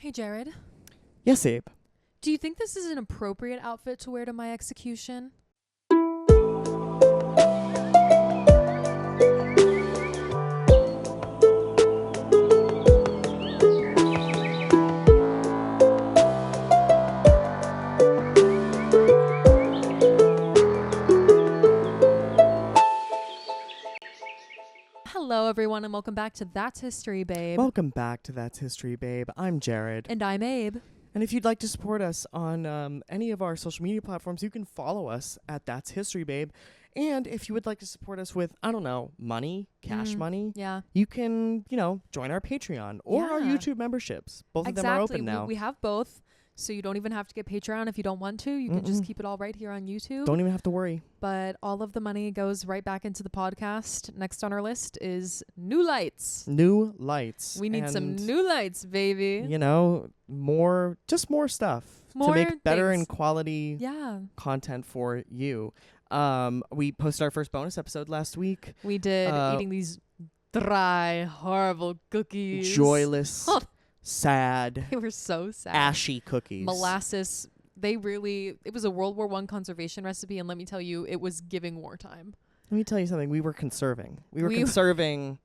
Hey, Jared. Yes, Abe. Do you think this is an appropriate outfit to wear to my execution? Hello, everyone, and welcome back to That's History, Babe. Welcome back to That's History, Babe. I'm Jared. And I'm Abe. And if you'd like to support us on any of our social media platforms, you can follow us at That's History, Babe. And if you would like to support us with, I don't know, money, cash money, Yeah. you can, join our Patreon or our Yeah. YouTube memberships. Both of them are Exactly. open now. We have both, so you don't even have to get Patreon if you don't want to. You can just keep it all right here on YouTube. Don't even have to worry. But all of the money goes right back into the podcast. Next on our list is new lights. New lights. We need some and, new lights, baby. more stuff More to make better things. and quality Yeah. content for you. We posted our first bonus episode last week. We did eating these dry, horrible cookies. Joyless, sad, They were so sad. ashy cookies. Molasses. It was a World War I conservation recipe, and let me tell you, it was giving wartime. Let me tell you something. We were conserving. We were conserving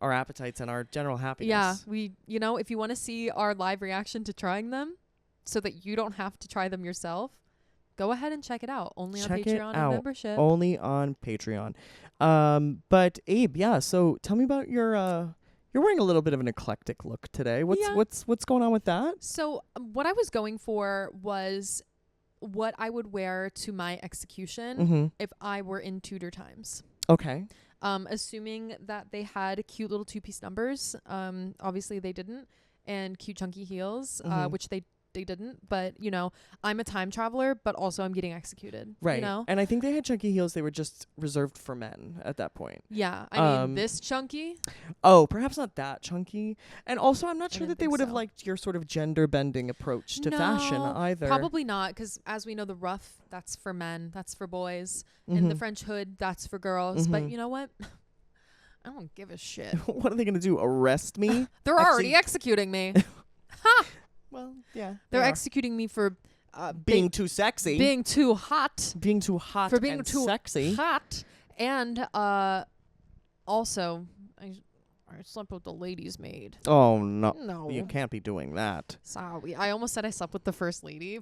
our appetites and our general happiness. Yeah, if you want to see our live reaction to trying them so that you don't have to try them yourself, go ahead and check it out. Only on Patreon and membership. Only on Patreon. But Abe, so tell me about your you're wearing a little bit of an eclectic look today. What's going on with that? So what I was going for was what I would wear to my execution if I were in Tudor times. Okay. Assuming that they had cute little two-piece numbers. Obviously they didn't. And cute chunky heels, which they didn't. But, I'm a time traveler, but also I'm getting executed. Right. And I think they had chunky heels. They were just reserved for men at that point. Yeah. I mean, this chunky. Oh, perhaps not that chunky. And also, I'm not sure didn't that they think would have so. liked your sort of gender-bending approach to fashion either. Probably not, because as we know, the ruff, that's for men. That's for boys. And the French hood, that's for girls. But you know what? I don't give a shit. What are they going to do? Arrest me? They're already executing me. Ha! Well, yeah. They're executing me for being too sexy. being too hot. Being too hot For being and too sexy. hot. And also, I slept with the ladies' maid. Oh, no. No. You can't be doing that. Sorry. I almost said I slept with the first lady.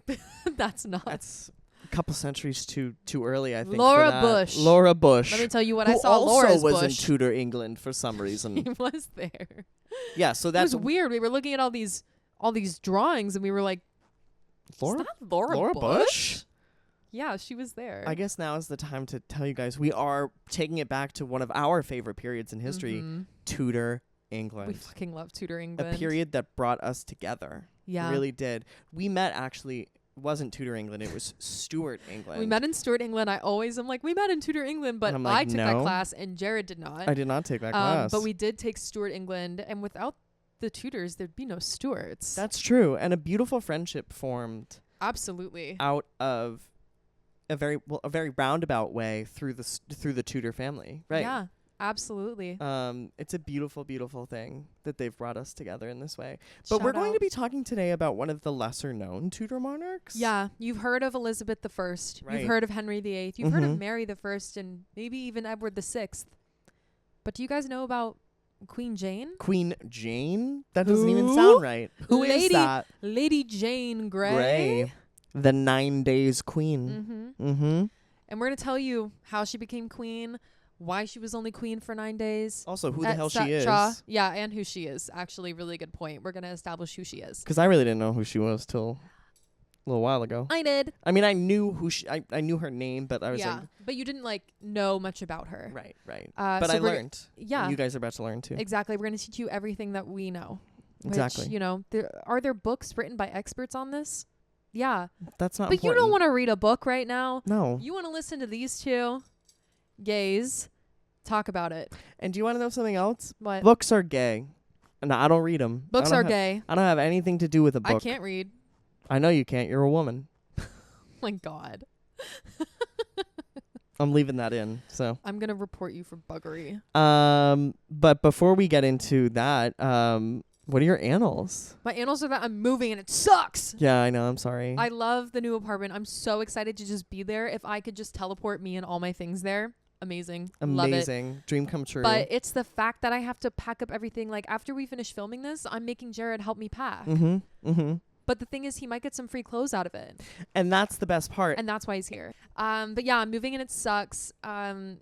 That's not. That's a couple centuries too early, I think. Laura for that. Bush. Laura Bush. Let me tell you what who I saw Laura's also was in Bush. Tudor England for some reason. He was there. Yeah, so It that's was weird. We were looking at all these drawings, and we were like, Laura. "Is that Laura Bush? Yeah, she was there. I guess now is the time to tell you guys we are taking it back to one of our favorite periods in history, Tudor England. We fucking love Tudor England. A period that brought us together. Yeah. It really did. We met actually, it wasn't Tudor England, it was Stuart England. We met in Stuart England. I always am like, we met in Tudor England, but I'm like, I took that no. class and Jared did not. I did not take that class. But we did take Stuart England, and without the Tudors, there'd be no Stuarts. That's true. And a beautiful friendship formed Absolutely. out of a very roundabout way through the Tudor family, right? Yeah, absolutely. It's a beautiful, beautiful thing that they've brought us together in this way. But Shout we're going out. to be talking today about one of the lesser known Tudor monarchs. Yeah, you've heard of Elizabeth I. Right. You've heard of Henry VIII. You've heard of Mary I and maybe even Edward VI. But do you guys know about Queen Jane? Queen Jane? That doesn't even Who? sound right. Who is Lady- that? Lady Jane Grey. Grey. The 9 days queen. And we're going to tell you how she became queen, why she was only queen for 9 days. Also, who the hell she is. Yeah, and who she is. Actually, really good point. We're going to establish who she is. Because I really didn't know who she was till a little while ago. I did. I mean, I knew I knew her name, but I was like... But you didn't, know much about her. Right. But I learned. Yeah. And you guys are about to learn, too. Exactly. We're going to teach you everything that we know. Exactly. Which, are there books written by experts on this? Yeah. That's not But important. you don't want to read a book right now. No. You want to listen to these two gays talk about it. And do you want to know something else? What? Books are gay. And I don't read them. Books are gay. I don't have anything to do with a book. I can't read. I know you can't. You're a woman. Oh my God. I'm leaving that in. So I'm going to report you for buggery. but before we get into that, What are your annals? My annals are that I'm moving and it sucks. Yeah, I know. I'm sorry. I love the new apartment. I'm so excited to just be there. If I could just teleport me and all my things there, amazing. Love it. Dream come true. But it's the fact that I have to pack up everything. Like, after we finish filming this, I'm making Jared help me pack. But the thing is, he might get some free clothes out of it. And that's the best part. And that's why he's here. But yeah, I'm moving and it sucks. I'm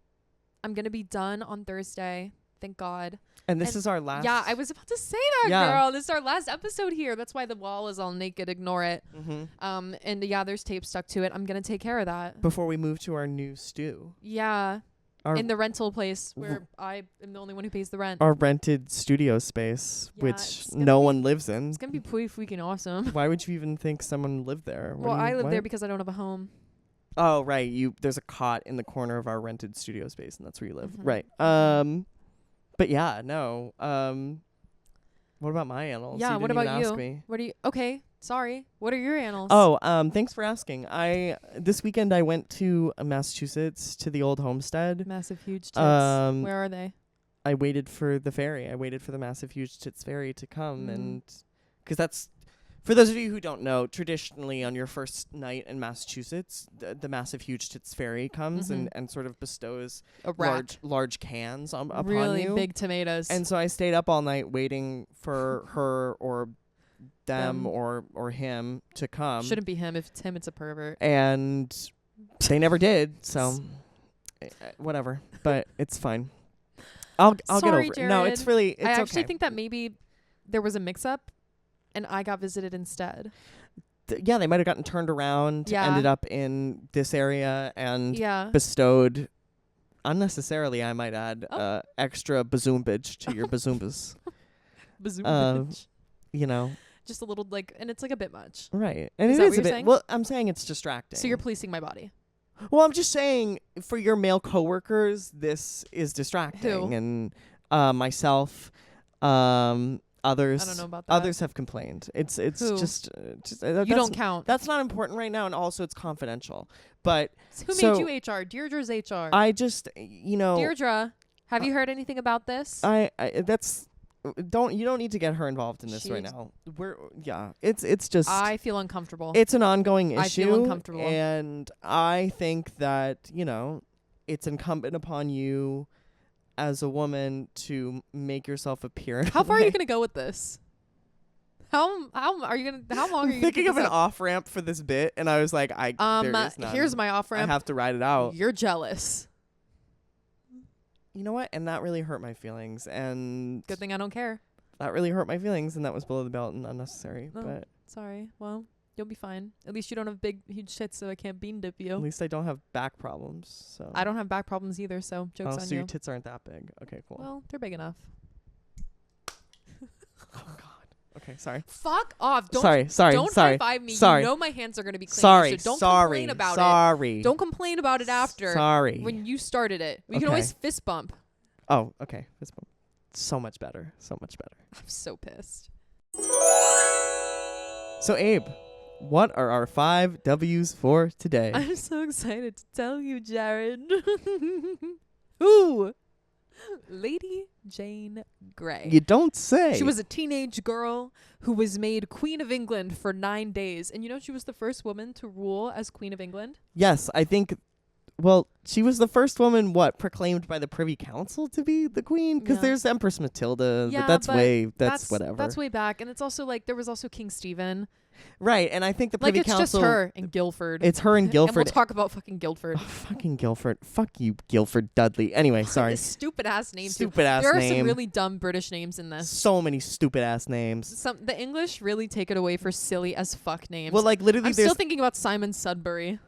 going to be done on Thursday. Thank God. And this is our last. Yeah, I was about to say that, girl. This is our last episode here. That's why the wall is all naked. Ignore it. And yeah, there's tape stuck to it. I'm going to take care of that. Before we move to our new stew. Yeah. In the rental place where I am the only one who pays the rent. Our rented studio space, which no one lives in. It's going to be pretty freaking awesome. Why would you even think someone lived there? Well, I live there because I don't have a home. Oh, right. There's a cot in the corner of our rented studio space, and that's where you live. Right. But yeah, no. What about my annals? Yeah, what about you? Ask me. What are you? Okay, sorry. What are your annals? Oh, thanks for asking. This weekend I went to Massachusetts to the old homestead. Massive huge tits. Where are they? I waited for the ferry. I waited for the massive huge tits ferry to come, and because that's. For those of you who don't know, traditionally on your first night in Massachusetts, the massive huge tits fairy comes and sort of bestows large cans upon really you. Big tomatoes. And so I stayed up all night waiting for her or them or him to come. Shouldn't be him. If it's him, it's a pervert. And they never did. So whatever. But it's fine. I'll get over it. Jared. No, it's okay. I actually think that maybe there was a mix-up. And I got visited instead. Yeah, they might have gotten turned around, ended up in this area, and bestowed, unnecessarily, I might add, extra bazoombage to your bazoombas. Bazoombage. You know. Just a little, and it's a bit much. Right. And is it that is what a bit. saying? Well, I'm saying it's distracting. So you're policing my body. Well, I'm just saying, for your male coworkers, this is distracting. Who? And myself, others, I don't know about that. Others have complained. It's Who? just you don't count. That's not important right now, and also it's confidential. But who made you HR? Deirdre's HR. I just, Deirdre, have you heard anything about this? You don't need to get her involved in this right now. It's just I feel uncomfortable. It's an ongoing issue. I feel uncomfortable, and I think that it's incumbent upon you as a woman to make yourself appear. How far are you gonna go with this? How long are you gonna thinking of an off ramp for this bit, and I was like, there is none. Here's my off ramp. I have to ride it out. You're jealous. You know what? And that really hurt my feelings. And good thing I don't care. That really hurt my feelings, and that was below the belt and unnecessary. Oh, but sorry. Well, you'll be fine. At least you don't have big, huge tits, so I can't bean dip you. At least I don't have back problems. So I don't have back problems either, so joke's on you. So your tits aren't that big. Okay, cool. Well, they're big enough. Oh, God. Okay, sorry. Fuck off. Don't high-five me. Sorry. You know my hands are going to be clean. So don't complain about it. Sorry. Don't complain about it after. Sorry. When you started it. We can always fist bump. Oh, okay. Fist bump. So much better. So much better. I'm so pissed. So, Abe, what are our 5 W's for today? I'm so excited to tell you, Jared. Who? Lady Jane Grey. You don't say. She was a teenage girl who was made Queen of England for 9 days. And she was the first woman to rule as Queen of England? Yes, I think... Well, she was the first woman, proclaimed by the Privy Council to be the queen? Because there's Empress Matilda, but that's whatever. That's way back. And it's also there was also King Stephen. Right, and I think the Privy Council... it's just her and Guildford. It's her and Guildford. And we'll talk about fucking Guildford. Oh, fucking Guildford. Fuck you, Guildford Dudley. Anyway, sorry. This stupid-ass name. Stupid-ass name. There are some really dumb British names in this. So many stupid-ass names. The English really take it away for silly-as-fuck names. Well, literally I'm still thinking about Simon Sudbury.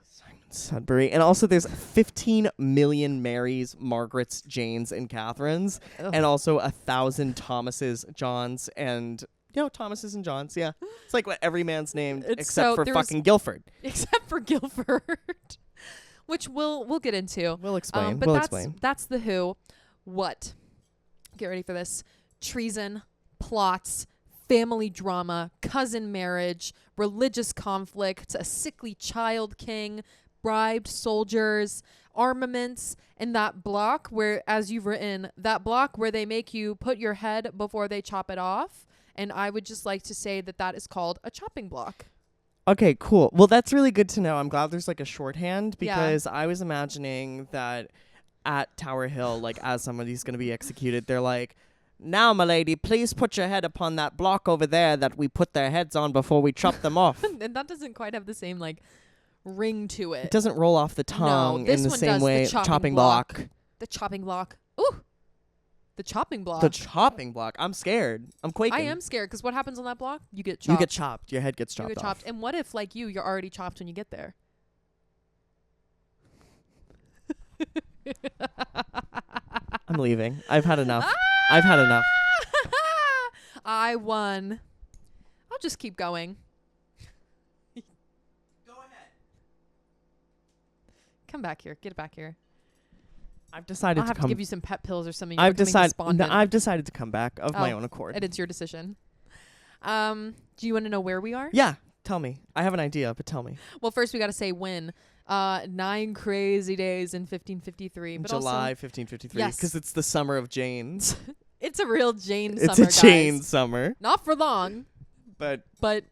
Sudbury. And also there's 15 million Marys, Margarets, Janes, and Catherines. Ugh. And also 1,000 Thomases, Johns, and... Thomases and Johns, yeah. It's like what every man's named except for fucking Guildford. Except for Guildford. Which we'll get into. We'll explain. But explain. That's the who. What? Get ready for this. Treason, plots, family drama, cousin marriage, religious conflict, a sickly child king, bribed soldiers, armaments, and that block where, as you've written, that block where they make you put your head before they chop it off. And I would just like to say that is called a chopping block. Okay, cool. Well, that's really good to know. I'm glad there's like a shorthand, because I was imagining that at Tower Hill, like as somebody's going to be executed, they're like, now, my lady, please put your head upon that block over there that we put their heads on before we chop them off. And that doesn't quite have the same like ring to it. It doesn't roll off the tongue in the same way. The chopping block. The chopping block. Ooh. The chopping block. The chopping block. I'm scared. I'm quaking. I am scared because what happens on that block? You get chopped. You get chopped. Your head gets chopped. You get chopped. And what if, like you're already chopped when you get there? I'm leaving. I've had enough. I've had enough. I won. I'll just keep going. Go ahead. Come back here. Get back here. I've decided I'll have to give you some pet pills or something. I've decided to come back of my own accord. And it's your decision. Do you want to know where we are? Yeah. Tell me. I have an idea, but tell me. Well, first we got to say when. 9 crazy days in 1553. But July 1553. Yes. Because it's the summer of Jane's. It's a real Jane summer, It's a guys. Jane summer. Not for long. But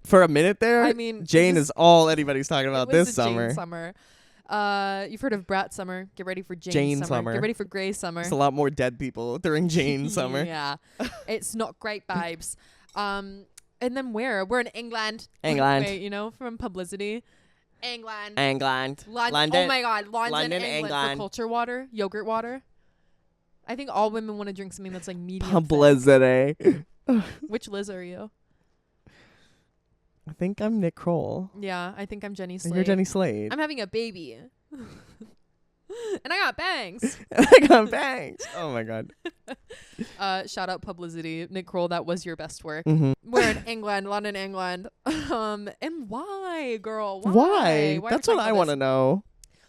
For a minute there, I mean, Jane is all anybody's talking about this summer. Jane summer. You've heard of Brat Summer. Get ready for Jane summer. Get ready for Grey Summer. There's a lot more dead people during Jane summer. Yeah. It's not great vibes. And then where? We're in England. England. Wait, from publicity. England. London. Oh my God. London, England. For culture water. Yogurt water. I think all women want to drink something that's like medium Publicity. Which Liz are you? I think I'm Nick Kroll. Yeah, I think I'm Jenny Slade. And you're Jenny Slade. I'm having a baby. And I got bangs. Oh my God. Shout out publicity. Nick Kroll, that was your best work. Mm-hmm. We're in England, London, England. And why, girl? Why? That's what I want to know.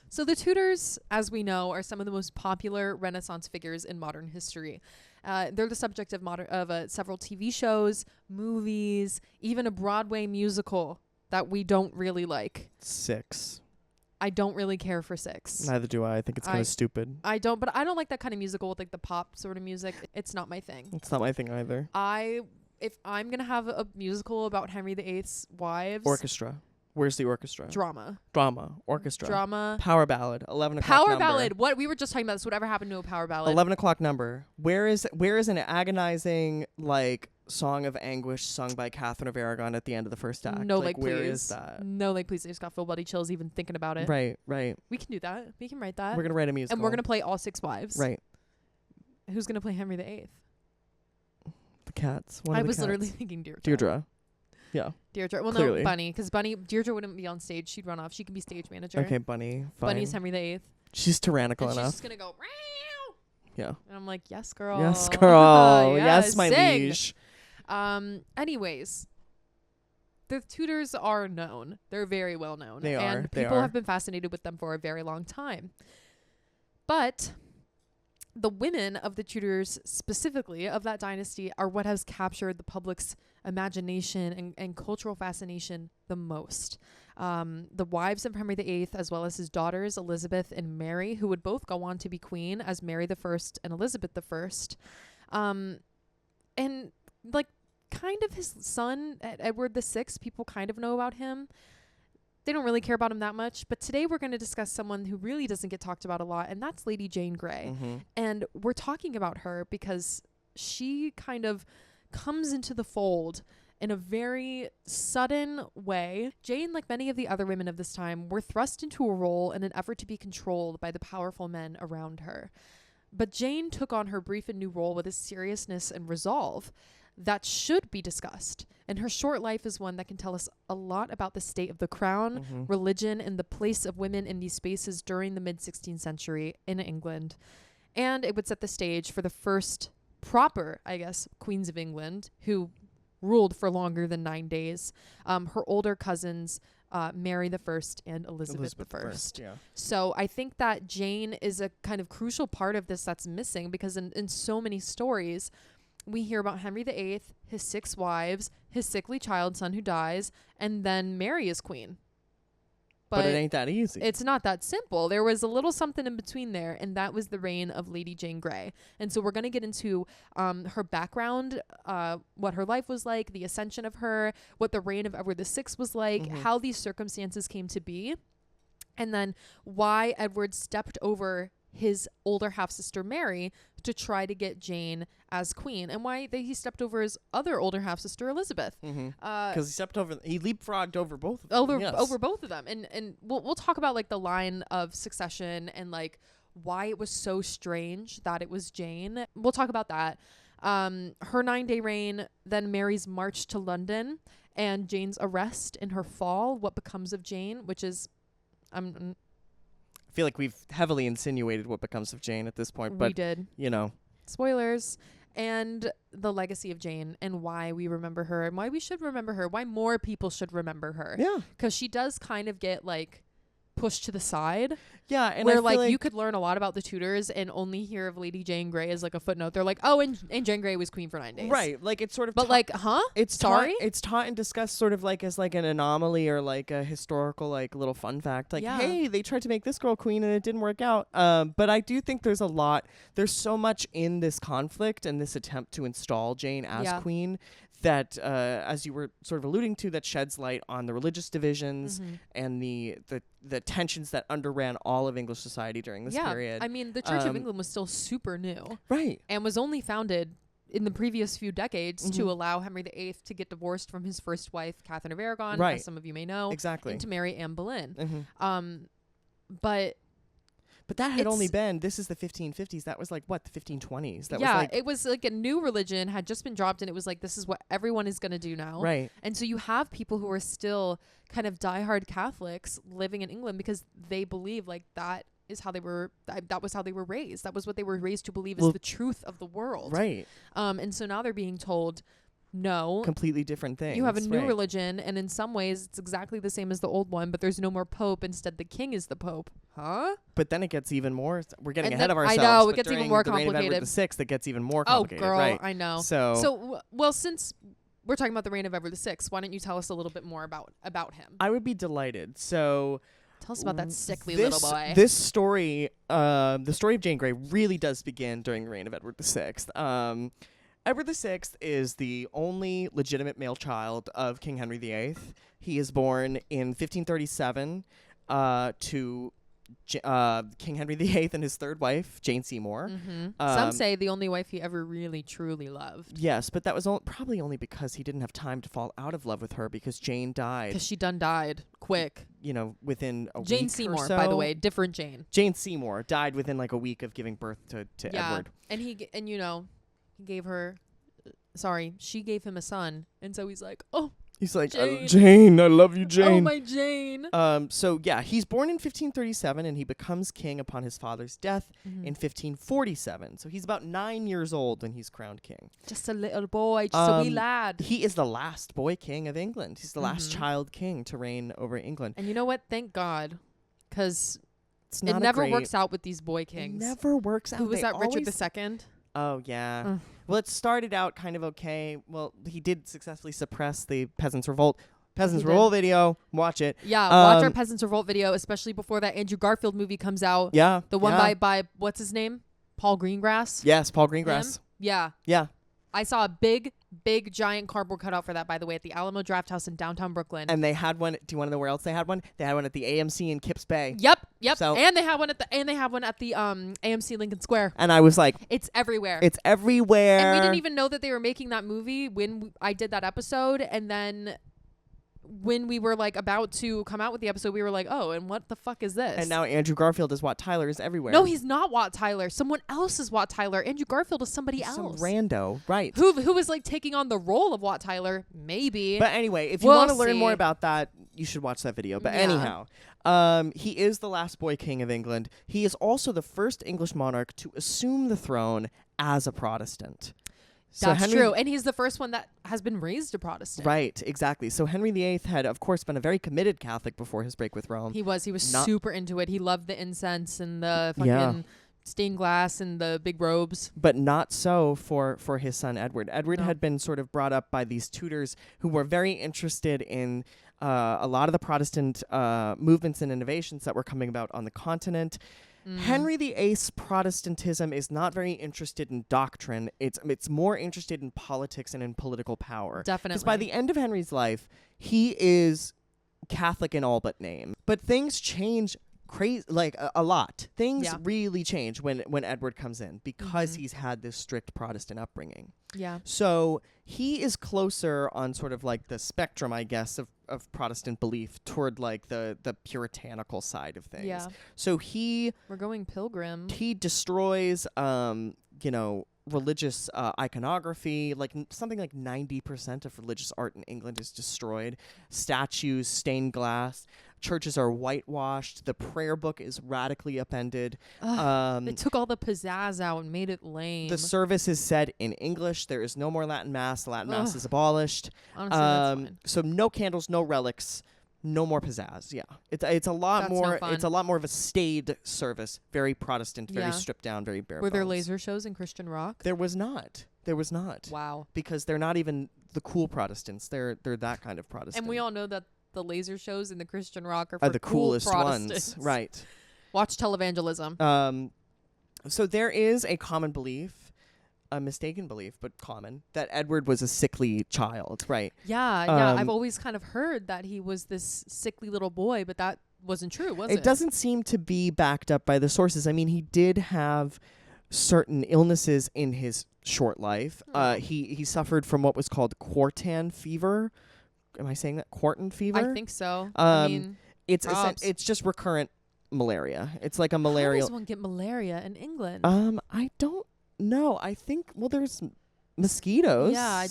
So the Tudors, as we know, are some of the most popular Renaissance figures in modern history. They're the subject of several TV shows, movies, even a Broadway musical that we don't really like. 6. I don't really care for 6. Neither do I. I think it's kind of stupid. I don't like that kind of musical with like the pop sort of music. It's not my thing. It's not my thing either. If I'm going to have a musical about Henry VIII's wives. Orchestra. Where's the orchestra? Drama. Orchestra. Drama. Power ballad. 11 o'clock number. Power ballad. What? We were just talking about this. Whatever happened to a power ballad? 11 o'clock number. Where is an agonizing, like, song of anguish sung by Catherine of Aragon at the end of the first act? No, where please. is that? No, please. I just got full body chills even thinking about it. Right. We can do that. We can write that. We're going to write a musical. And we're going to play all 6 wives. Right. Who's going to play Henry VIII? The cats. I was literally thinking Deirdre. Yeah. Deirdre. Well, Clearly. no, Bunny. Because Deirdre wouldn't be on stage. She'd run off. She can be stage manager. Okay, Bunny. Fine. Bunny's Henry VIII. She's tyrannical and enough. She's just going to go, Meow. Yeah. And I'm like, yes, girl. Yes, girl. Yes, my sing. liege. Anyways, the Tudors are known. They're very well known. They are. And people have been fascinated with them for a very long time. But the women of the Tudors, specifically of that dynasty, are what has captured the public's imagination and cultural fascination the most. The wives of Henry VIII, as well as his daughters, Elizabeth and Mary, who would both go on to be queen as Mary I and Elizabeth I. And like kind of his son, Edward VI, people kind of know about him. They don't really care about him that much. But today we're going to discuss someone who really doesn't get talked about a lot, and that's Lady Jane Grey. Mm-hmm. And we're talking about her because she kind of comes into the fold in a very sudden way. Jane, like many of the other women of this time, were thrust into a role in an effort to be controlled by the powerful men around her. But Jane took on her brief and new role with a seriousness and resolve that should be discussed. And her short life is one that can tell us a lot about the state of the crown, religion, and the place of women in these spaces during the mid-16th century in England. And it would set the stage for the first proper, I guess, queens of England, who ruled for longer than 9 days. Her older cousins, Mary I and Elizabeth I. Yeah. So I think that Jane is a kind of crucial part of this that's missing, because in so many stories, we hear about Henry VIII, his 6 wives, his sickly child son who dies, and then Mary is queen. But it ain't that easy. It's not that simple. There was a little something in between there, and that was the reign of Lady Jane Grey. And so we're going to get into her background, what her life was like, the ascension of her, what the reign of Edward VI was like, how these circumstances came to be, and then why Edward stepped over his older half-sister Mary to try to get Jane as queen, and why he stepped over his other older half-sister Elizabeth. Because he leapfrogged over both of them. Over both of them. And we'll talk about like the line of succession and like why it was so strange that it was Jane. We'll talk about that. Her 9-day reign, then Mary's march to London, and Jane's arrest and her fall, what becomes of Jane, which is I feel like we've heavily insinuated what becomes of Jane at this point, but we did. Spoilers. And the legacy of Jane and why we remember her and why we should remember her, why more people should remember her. Yeah. Because she does kind of get like pushed to the side. Yeah. And where like you could learn a lot about the Tudors and only hear of Lady Jane Grey as like a footnote. They're like, oh, and Jane Grey was queen for 9 days. Right. Like it's sort of. But like, huh? It's taught and discussed sort of like as like an anomaly or like a historical like little fun fact. Like, hey, they tried to make this girl queen and it didn't work out. But I do think there's so much in this conflict and this attempt to install Jane as queen that, as you were sort of alluding to, that sheds light on the religious divisions and the tensions that underran all of English society during this period. I mean, the Church of England was still super new. Right. And was only founded in the previous few decades to allow Henry VIII to get divorced from his first wife, Catherine of Aragon, as some of you may know. Exactly. And to marry Anne Boleyn. But that had only been, this is the 1550s. That was like, what, the 1520s? It was like a new religion had just been dropped, and it was like, this is what everyone is going to do now. Right. And so you have people who are still kind of diehard Catholics living in England because they believe like that is how they were, that was how they were raised. That was what they were raised to believe is the truth of the world. Right. And so now they're being told, no, completely different things. You have a new religion, and in some ways it's exactly the same as the old one, but there's no more pope. Instead, the king is the pope. Huh? But then it gets even more. We're getting ahead of ourselves. I know, it gets even more complicated. The reign of Edward VI, it gets even more complicated. Oh, girl, right? I know. Well, since we're talking about the reign of Edward VI, why don't you tell us a little bit more about him? I would be delighted. So. Tell us about that sickly little boy. This story, the story of Jane Grey, really does begin during the reign of Edward VI. Edward VI is the only legitimate male child of King Henry VIII. He is born in 1537 to King Henry VIII and his third wife, Jane Seymour. Some say the only wife he ever really, truly loved. Yes, but that was probably only because he didn't have time to fall out of love with her because Jane died. Because she done died quick. Within a week Jane Seymour, or so. by the way, different Jane. Jane Seymour died within like a week of giving birth to Edward. And he gave her, she gave him a son. And so he's like, oh, he's like, Jane, I love you, Jane. Oh, my Jane. So yeah, he's born in 1537 and he becomes king upon his father's death in 1547. So he's about 9 years old when he's crowned king. Just a little boy, just a wee lad. He is the last boy king of England. He's the last child king to reign over England. And you know what? Thank God. Because it never works out with these boy kings. It never works out. Who was that, Richard II? Oh, yeah. Well, it started out kind of okay. Well, he did successfully suppress the Peasants' Revolt. Peasants' Revolt video. Watch it. Yeah, watch our Peasants' Revolt video, especially before that Andrew Garfield movie comes out. Yeah. The one by what's his name? Paul Greengrass? Yes, Paul Greengrass. Him? Yeah. Yeah. I saw a big, giant cardboard cutout for that, by the way, at the Alamo Drafthouse in downtown Brooklyn. And they had one. Do you want to know where else they had one? They had one at the AMC in Kips Bay. Yep. So, and they had one at the AMC Lincoln Square. And I was like, it's everywhere. It's everywhere. And we didn't even know that they were making that movie when I did that episode. And then when we were like about to come out with the episode, we were like, oh, and what the fuck is this? And now Andrew Garfield is Wat Tyler is everywhere. No, he's not Wat Tyler. Someone else is Wat Tyler. Andrew Garfield is somebody else. Some rando, right. Who was like taking on the role of Wat Tyler, maybe. But anyway, if you want to learn more about that, you should watch that video. But anyhow, he is the last boy king of England. He is also the first English monarch to assume the throne as a Protestant. So that's true. And he's the first one that has been raised a Protestant. Right, exactly. So Henry VIII had, of course, been a very committed Catholic before his break with Rome. He was super into it. He loved the incense and the fucking stained glass and the big robes. But not so for his son Edward. Edward No. had been sort of brought up by these Tudors who were very interested in a lot of the Protestant movements and innovations that were coming about on the continent. Henry VIII's Protestantism is not very interested in doctrine. It's more interested in politics and in political power. Definitely. Because by the end of Henry's life, he is Catholic in all but name. But things change crazy, like a lot. Things really change when Edward comes in because he's had this strict Protestant upbringing. Yeah. So he is closer on sort of like the spectrum, I guess, of Protestant belief toward like the puritanical side of things. Yeah. So we're going pilgrim. He destroys, religious iconography. Like something like 90% of religious art in England is destroyed. Statues, stained glass. Churches are whitewashed. The prayer book is radically upended. They took all the pizzazz out and made it lame. The service is said in English. There is no more Latin Mass. The Latin Mass is abolished. Honestly, that's fine. So no candles, no relics, no more pizzazz. Yeah, it's a lot That's more. no fun. It's a lot more of a staid service. Very Protestant. Very stripped down. Very bare. Were there bones. laser shows in Christian rock? There was not. Wow. Because they're not even the cool Protestants. They're that kind of Protestant. And we all know that the laser shows in the Christian rock are for the cool coolest Protestants. ones, right? Watch televangelism. So there is a common belief, a mistaken belief, but common, that Edward was a sickly child, right? Yeah. I've always kind of heard that he was this sickly little boy, but that wasn't true, was it? It doesn't seem to be backed up by the sources. I mean, he did have certain illnesses in his short life. He suffered from what was called quartan fever. Am I saying that? Quartan fever? I think so. I mean, it's just recurrent malaria. It's like a how malarial. does one get malaria in England? I don't know. I think there's mosquitoes. Yeah,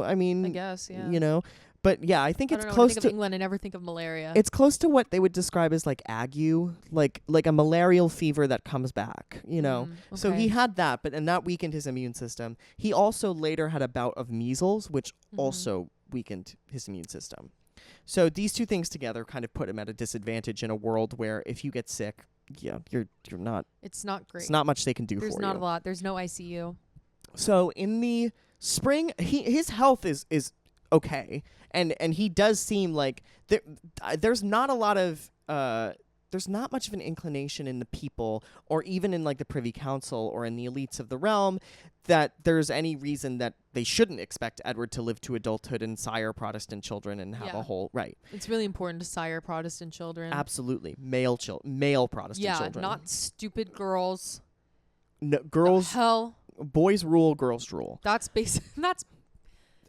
I mean, I guess, yeah. But yeah, I think I it's don't know, close when I think to of England. I never think of malaria. It's close to what they would describe as like ague, like a malarial fever that comes back, So okay. he had that, and that weakened his immune system. He also later had a bout of measles, which also weakened his immune system. So these two things together kind of put him at a disadvantage in a world where if you get sick, you're not. It's not great. It's not much they can do There's for you. not a lot. There's no ICU. So in the spring, his health is okay, and he does seem like there's not a lot of there's not much of an inclination in the people, or even in like the Privy Council or in the elites of the realm, that there's any reason that they shouldn't expect Edward to live to adulthood and sire Protestant children and have a whole right. It's really important to sire Protestant children. Absolutely, male Protestant children. Not stupid girls. No, girls. Hell. Boys rule, girls rule. That's basic.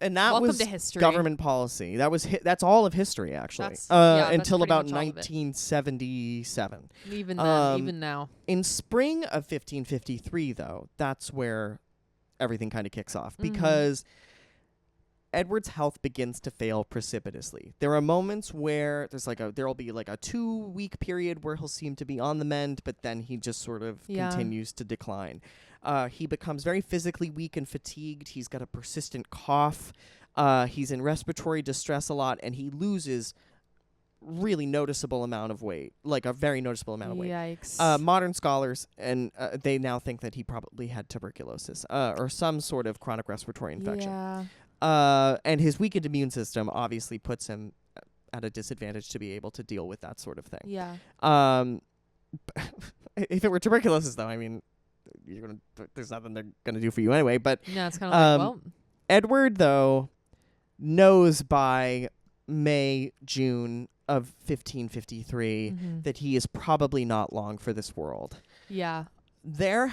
And that welcome was to history. Government policy. That's all of history, actually. That's until pretty about much all of it. 1977. Even then, even now. In spring of 1553, though, that's where everything kind of kicks off, because Edward's health begins to fail precipitously. There are moments where there'll be like a 2-week period where he'll seem to be on the mend, but then he just sort of continues to decline. He becomes very physically weak and fatigued. He's got a persistent cough. He's in respiratory distress a lot, and he loses really noticeable amount of weight, like a very noticeable amount of weight. Yikes. Modern scholars, and they now think that he probably had tuberculosis or some sort of chronic respiratory infection. Yeah. And his weakened immune system obviously puts him at a disadvantage to be able to deal with that sort of thing. Yeah. If it were tuberculosis, though, I mean, there's nothing they're gonna do for you anyway. But yeah, it's kind of like, well, Edward, though, knows by June of 1553 that he is probably not long for this world. Yeah. There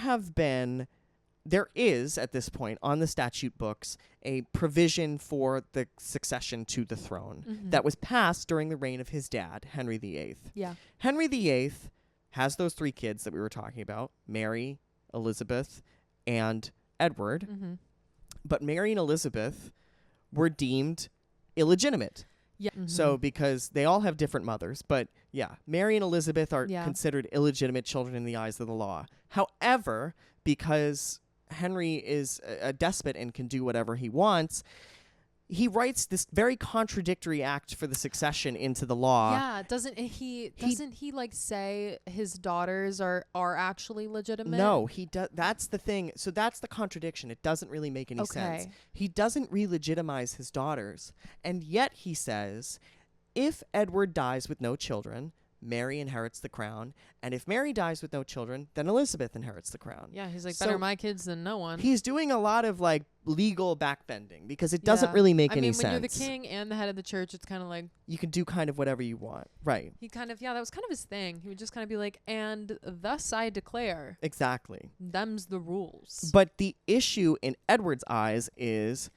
is, at this point, on the statute books, a provision for the succession to the throne that was passed during the reign of his dad, Henry VIII. Yeah. Henry VIII has those 3 kids that we were talking about, Mary, Elizabeth, and Edward. But Mary and Elizabeth were deemed illegitimate. Yeah. So because they all have different mothers, but Mary and Elizabeth are considered illegitimate children in the eyes of the law. However, because Henry is a despot and can do whatever he wants, he writes this very contradictory act for the succession into the law. Yeah, doesn't he like say his daughters are actually legitimate? No, he does. That's the thing. So that's the contradiction. It doesn't really make any sense. He doesn't re-legitimize his daughters, and yet he says, if Edward dies with no children, Mary inherits the crown, and if Mary dies with no children, then Elizabeth inherits the crown. Yeah, he's like, better my kids than no one. He's doing a lot of like legal backbending because it doesn't really make any sense. When you're the king and the head of the church, it's kind of like you can do kind of whatever you want, right? He kind of that was kind of his thing. He would just kind of be like, and thus I declare. Exactly. Them's the rules. But the issue in Edward's eyes is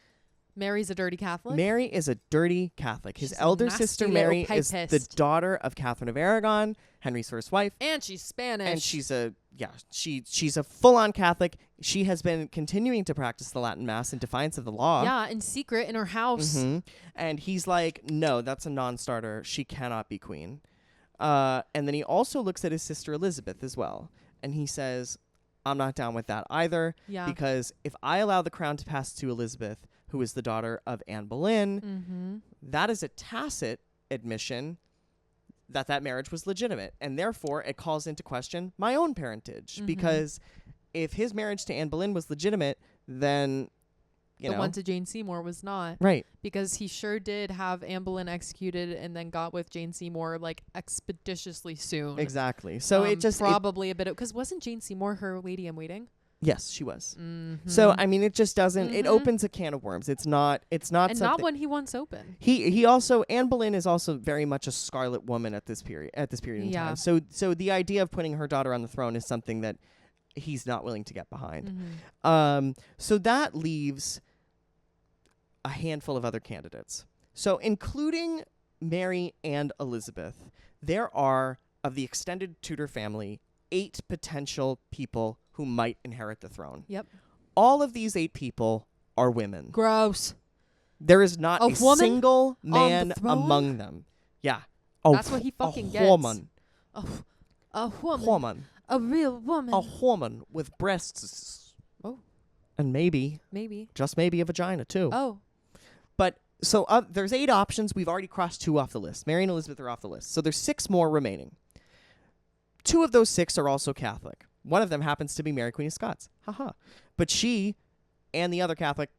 Mary's a dirty Catholic. Mary is a dirty Catholic. His She's elder sister Mary is the daughter of Catherine of Aragon, Henry's first wife, and she's Spanish. And she's a full-on Catholic. She has been continuing to practice the Latin Mass in defiance of the law. Yeah, in secret in her house. Mm-hmm. And he's like, no, that's a non-starter. She cannot be queen. And then he also looks at his sister Elizabeth as well, and he says, I'm not down with that either. Yeah. Because if I allow the crown to pass to Elizabeth, who is the daughter of Anne Boleyn, that is a tacit admission that marriage was legitimate. And therefore, it calls into question my own parentage. Because if his marriage to Anne Boleyn was legitimate, then, the one to Jane Seymour was not. Right. Because he sure did have Anne Boleyn executed and then got with Jane Seymour, like, expeditiously soon. Exactly. So it just... Probably a bit... Because wasn't Jane Seymour her lady in waiting? Yes, she was. So I mean, it just doesn't. It opens a can of worms. It's not. And not one he wants open. He also Anne Boleyn is also very much a scarlet woman at this period. In time. So the idea of putting her daughter on the throne is something that he's not willing to get behind. So that leaves a handful of other candidates. So including Mary and Elizabeth, there are, of the extended Tudor family, 8 potential people who might inherit the throne. Yep. All of these 8 people are women. Gross. There is not a single man among them. Yeah. That's what he fucking gets. Woman. A woman. A real woman. A woman with breasts. Oh. And maybe. Just maybe a vagina too. Oh. But so there's 8 options. We've already crossed 2 off the list. Mary and Elizabeth are off the list. So there's 6 more remaining. 2 of those 6 are also Catholic. One of them happens to be Mary, Queen of Scots. Haha. But she and the other Catholic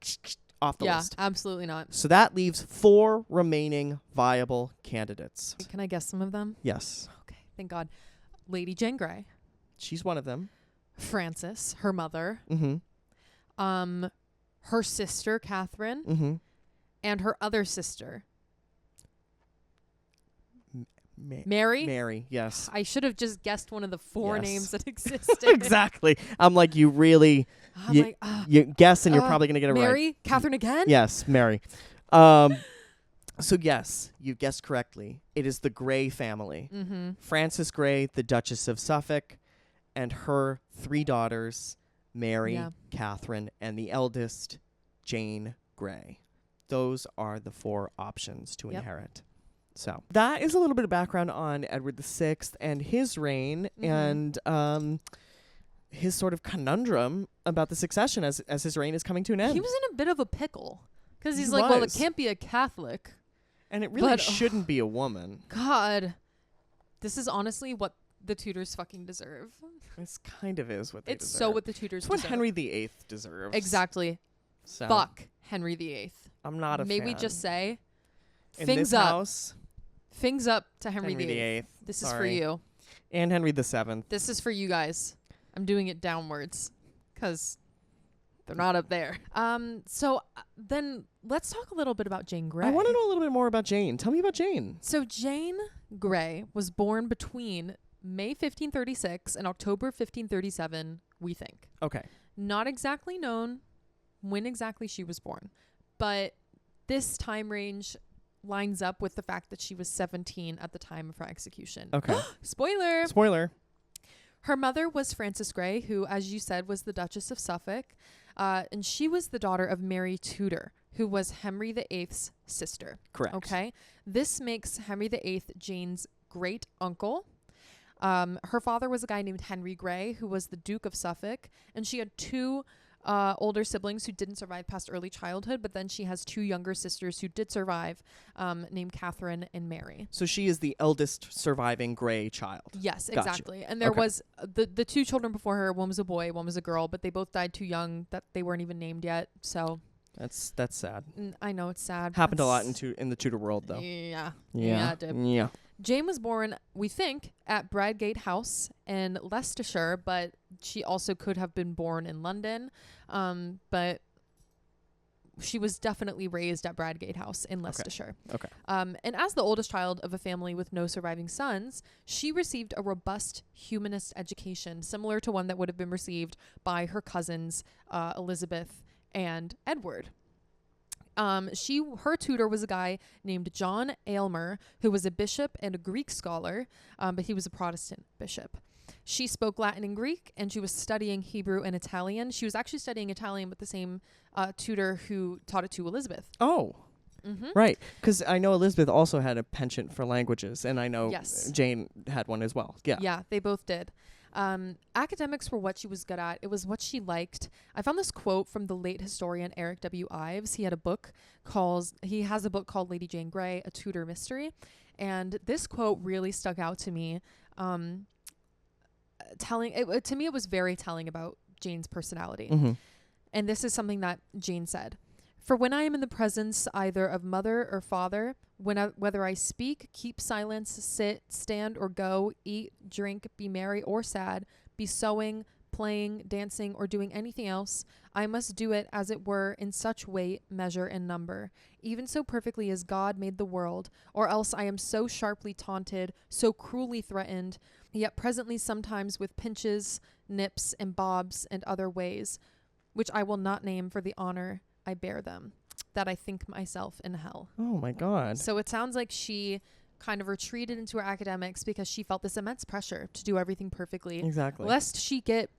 off the list. Yeah, absolutely not. So that leaves 4 remaining viable candidates. Can I guess some of them? Yes. Okay, thank God. Lady Jane Grey. She's one of them. Frances, her mother. Her sister, Catherine. And her other sister. Mary? Mary, yes. I should have just guessed one of the 4 names that existed. Exactly. I'm like, you really... you guess and you're probably going to get it right. Mary? Catherine again? Yes, Mary. So yes, you guessed correctly. It is the Grey family. Frances Grey, the Duchess of Suffolk, and her 3 daughters, Mary, Catherine, and the eldest, Jane Grey. Those are the 4 options to inherit. So that is a little bit of background on Edward VI and his reign and his sort of conundrum about the succession as his reign is coming to an end. He was in a bit of a pickle because he's like, well, it can't be a Catholic. And it really shouldn't be a woman. God, this is honestly what the Tudors fucking deserve. It kind of is what they deserve. It's so what the Tudors deserve. It's what Henry VIII deserves. Exactly. So. Fuck Henry VIII. I'm not a fan. Maybe just say, in this house... Things up to Henry VIII. This is for you. And Henry VII. This is for you guys. I'm doing it downwards because they're not up there. So then let's talk a little bit about Jane Grey. I want to know a little bit more about Jane. Tell me about Jane. So Jane Grey was born between May 1536 and October 1537, we think. Okay. Not exactly known when exactly she was born, but this time range lines up with the fact that she was 17 at the time of her execution. Okay. Spoiler. Her mother was Frances Grey, who, as you said, was the Duchess of Suffolk. And she was the daughter of Mary Tudor, who was Henry VIII's sister. Correct. Okay. This makes Henry VIII Jane's great uncle. Her father was a guy named Henry Grey, who was the Duke of Suffolk. And she had 2 older siblings who didn't survive past early childhood, but then she has 2 younger sisters who did survive, named Catherine and Mary. So she is the eldest surviving gray child. Yes, Gotcha. exactly. And there was the 2 children before her. One was a boy, one was a girl, but they both died too young that they weren't even named yet. So that's sad. I know it's sad. Happened a lot in the Tudor world, though. Yeah, it did. Yeah. Jane was born, we think, at Bradgate House in Leicestershire, but she also could have been born in London. But she was definitely raised at Bradgate House in Leicestershire. Okay. And as the oldest child of a family with no surviving sons, she received a robust humanist education, similar to one that would have been received by her cousins, Elizabeth and Edward. Her tutor was a guy named John Aylmer, who was a bishop and a Greek scholar, but he was a Protestant bishop. She spoke Latin and Greek, and she was studying Hebrew and Italian. She was actually studying Italian with the same tutor who taught it to Elizabeth. Oh, right. Because I know Elizabeth also had a penchant for languages, and I know Jane had one as well. Yeah. Yeah, they both did. Academics were what she was good at. It was what she liked. I found this quote from the late historian Eric W. Ives. He has a book called Lady Jane Grey, A Tudor Mystery. And this quote really stuck out to me. To me, it was very telling about Jane's personality. Mm-hmm. And this is something that Jane said. For when I am in the presence either of mother or father, whether I speak, keep silence, sit, stand, or go, eat, drink, be merry or sad, be sewing, playing, dancing, or doing anything else, I must do it as it were in such weight, measure, and number, even so perfectly as God made the world, or else I am so sharply taunted, so cruelly threatened, yet presently sometimes with pinches, nips, and bobs, and other ways, which I will not name for the honor I bear them, that I think myself in hell. Oh my God. So it sounds like she kind of retreated into her academics because she felt this immense pressure to do everything perfectly. Exactly. Lest she get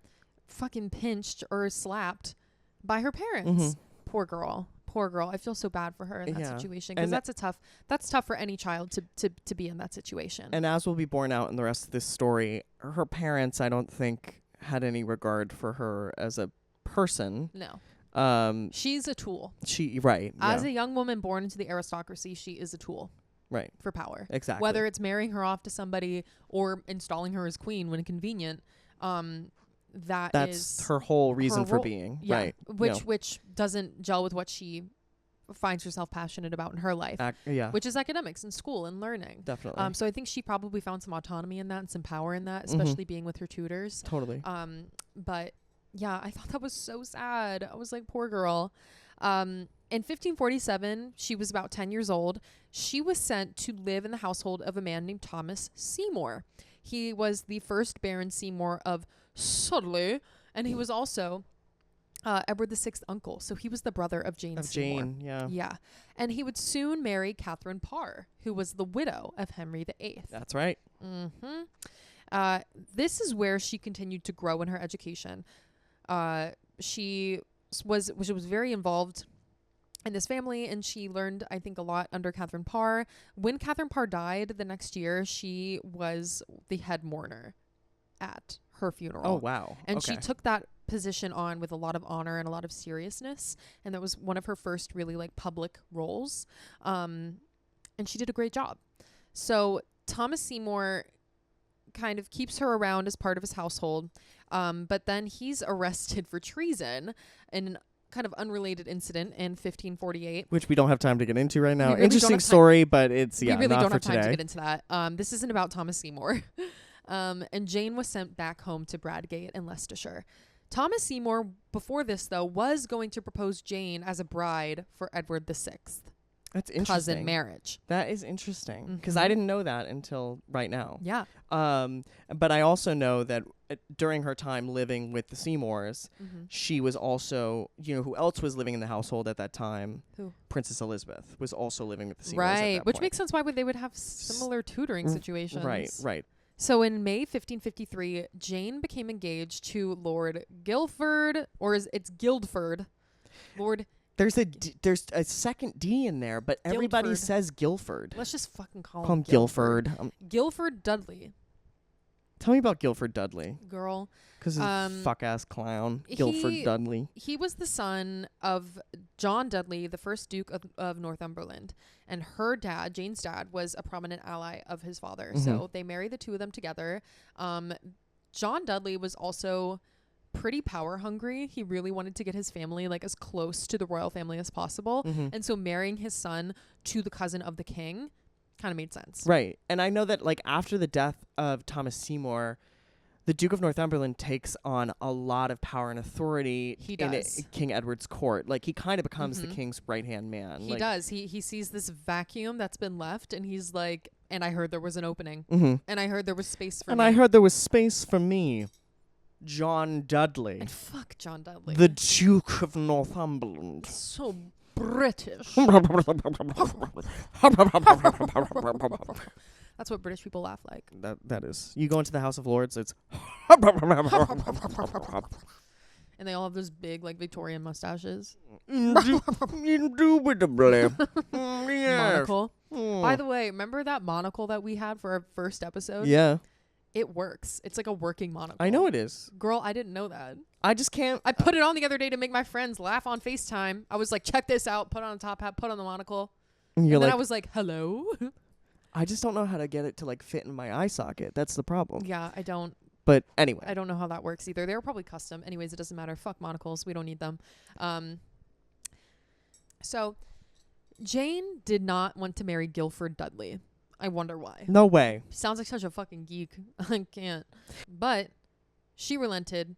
fucking pinched or slapped by her parents. Mm-hmm. Poor girl. I feel so bad for her in that situation, because that's tough for any child to be in that situation. And as will be borne out in the rest of this story, her parents, I don't think, had any regard for her as a person. No. She's a tool. As a young woman born into the aristocracy, she is a tool. Right. For power. Exactly. Whether it's marrying her off to somebody or installing her as queen when convenient, that's her whole reason for being. Yeah. Right. Which doesn't gel with what she finds herself passionate about in her life. Which is academics and school and learning. Definitely. So I think she probably found some autonomy in that and some power in that, especially being with her tutors. Totally. But yeah, I thought that was so sad. I was like, poor girl. In 1547, she was about 10 years old. She was sent to live in the household of a man named Thomas Seymour. He was the first Baron Seymour of Sudley, and he was also Edward VI's uncle. So he was the brother of Jane Seymour. Yeah. And he would soon marry Catherine Parr, who was the widow of Henry VIII. That's right. This is where she continued to grow in her education. She was very involved in this family, and she learned, I think, a lot under Catherine Parr. When Catherine Parr died the next year, she was the head mourner at her funeral. Oh, wow. And she took that position on with a lot of honor and a lot of seriousness, and that was one of her first really public roles. And she did a great job. So Thomas Seymour kind of keeps her around as part of his household. But then he's arrested for treason in an kind of unrelated incident in 1548. Which we don't have time to get into right now. Really interesting story, but it's, we really not don't for have time today. to get into that. This isn't about Thomas Seymour. And Jane was sent back home to Bradgate in Leicestershire. Thomas Seymour, before this, though, was going to propose Jane as a bride for Edward VI. That's interesting. Cousin marriage. That is interesting, because I didn't know that until right now. Yeah. But I also know that during her time living with the Seymours, she was also, who else was living in the household at that time? Who? Princess Elizabeth was also living with the Seymours at that which point. Makes sense why they would have similar tutoring situations. Right. So in May 1553, Jane became engaged to Lord Guildford, or it's Guildford. Lord. There's a second D in there, but everybody says Guildford. Let's just fucking call him Guildford. Guildford. Guildford Dudley. Tell me about Guilford Dudley. Girl. Because he's fuck-ass clown. Guilford Dudley. He was the son of John Dudley, the first Duke of Northumberland. And her dad, Jane's dad, was a prominent ally of his father. So they married the two of them together. John Dudley was also pretty power hungry. He really wanted to get his family like as close to the royal family as possible. And so marrying his son to the cousin of the king kind of made sense. Right. And I know that like after the death of Thomas Seymour, the Duke of Northumberland takes on a lot of power and authority in King Edward's court. Like he kind of becomes the king's right-hand man. He does. He sees this vacuum that's been left and he's like, and I heard there was an opening. And I heard there was space for me. And I heard there was space for me. John Dudley. And fuck John Dudley. The Duke of Northumberland. So British. That's what British people laugh like. That is. You go into the House of Lords, it's and they all have those big like Victorian mustaches. Indubitably. Monocle. By the way, remember that monocle that we had for our first episode? Yeah. It works. It's like a working monocle. I know it is. Girl, I didn't know that. I just can't. I put it on the other day to make my friends laugh on FaceTime. I was like, check this out. Put on a top hat. Put on the monocle. And then I was like, hello? I just don't know how to get it to like fit in my eye socket. That's the problem. Yeah, I don't. But anyway. I don't know how that works either. They're probably custom. Anyways, it doesn't matter. Fuck monocles. We don't need them. So Jane did not want to marry Guilford Dudley. I wonder why. No way. Sounds like such a fucking geek. I can't. But she relented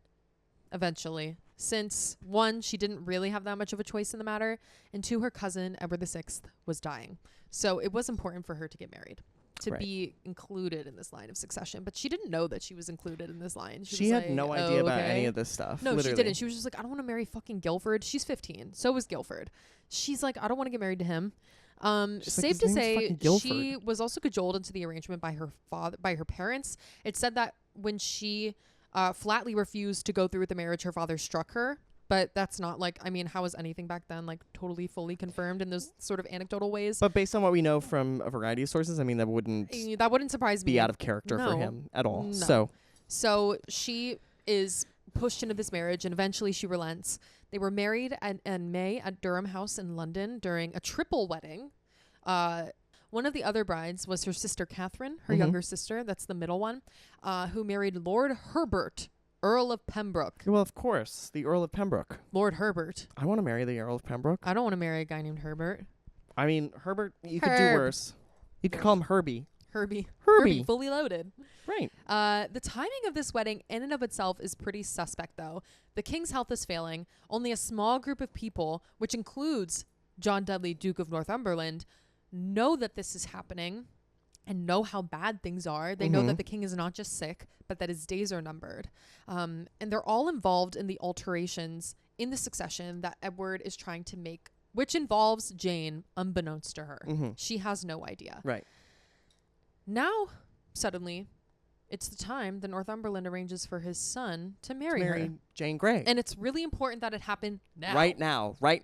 eventually, since one, she didn't really have that much of a choice in the matter, and two, her cousin Edward VI was dying. So it was important for her to get married, to be included in this line of succession. But she didn't know that she was included in this line. She had like, no idea about any of this stuff. No, literally. She didn't. She was just like, I don't want to marry fucking Guilford. She's 15. So was Guilford. She's like, I don't want to get married to him. Safe to say, she was also cajoled into the arrangement by her parents. It said that when she flatly refused to go through with the marriage, her father struck her. But that's not like, I mean, how was anything back then like totally fully confirmed in those sort of anecdotal ways? But based on what we know from a variety of sources, I mean, that wouldn't surprise me. Be out of character for him at all. No. So she is pushed into this marriage, and eventually she relents. They were married in May at Durham House in London during a triple wedding. One of the other brides was her sister Catherine, her younger sister, that's the middle one, who married Lord Herbert, Earl of Pembroke. Well, of course, the Earl of Pembroke. Lord Herbert. I want to marry the Earl of Pembroke. I don't want to marry a guy named Herbert. I mean, Herbert, you could do worse. You could call him Herbie. Herbie, fully loaded. Right. The timing of this wedding in and of itself is pretty suspect, though. The king's health is failing. Only a small group of people, which includes John Dudley, Duke of Northumberland, know that this is happening and know how bad things are. They know that the king is not just sick, but that his days are numbered. And they're all involved in the alterations in the succession that Edward is trying to make, which involves Jane, unbeknownst to her. She has no idea. Right. Now, suddenly, it's the time that Northumberland arranges for his son to marry her. Jane Grey. And it's really important that it happen now. Right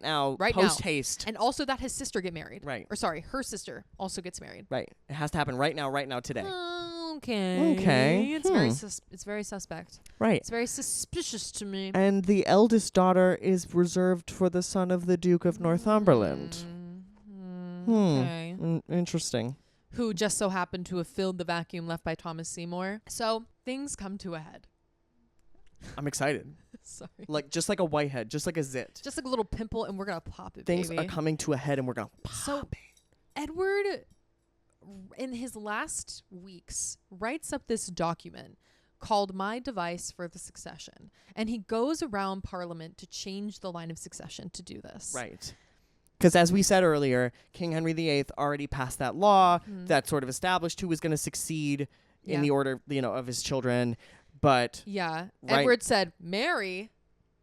now. Post haste. And also that his sister get married. Right. Or sorry, her sister also gets married. Right. It has to happen right now, today. Okay. It's very suspect. Right. It's very suspicious to me. And the eldest daughter is reserved for the son of the Duke of Northumberland. Okay. Interesting. Who just so happened to have filled the vacuum left by Thomas Seymour. So things come to a head. I'm excited. Sorry. Just like a whitehead, just like a zit. Just like a little pimple, and we're going to pop it, Things baby. are coming to a head, and we're going to pop it. Edward, in his last weeks, writes up this document called My Device for the Succession. And he goes around Parliament to change the line of succession to do this. Right. Because as we said earlier, King Henry VIII already passed that law that sort of established who was going to succeed in the order, of his children. But Edward said, Mary,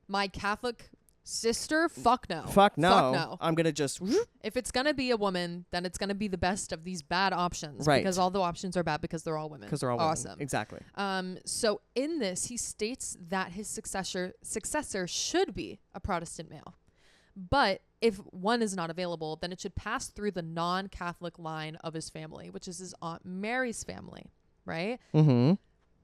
my Catholic sister, fuck no. Fuck no. I'm going to just... If it's going to be a woman, then it's going to be the best of these bad options. Right. Because all the options are bad because they're all women. Because they're all awesome. Women. Exactly. So in this, he states that his successor should be a Protestant male. But if one is not available, then it should pass through the non-Catholic line of his family, which is his Aunt Mary's family, right?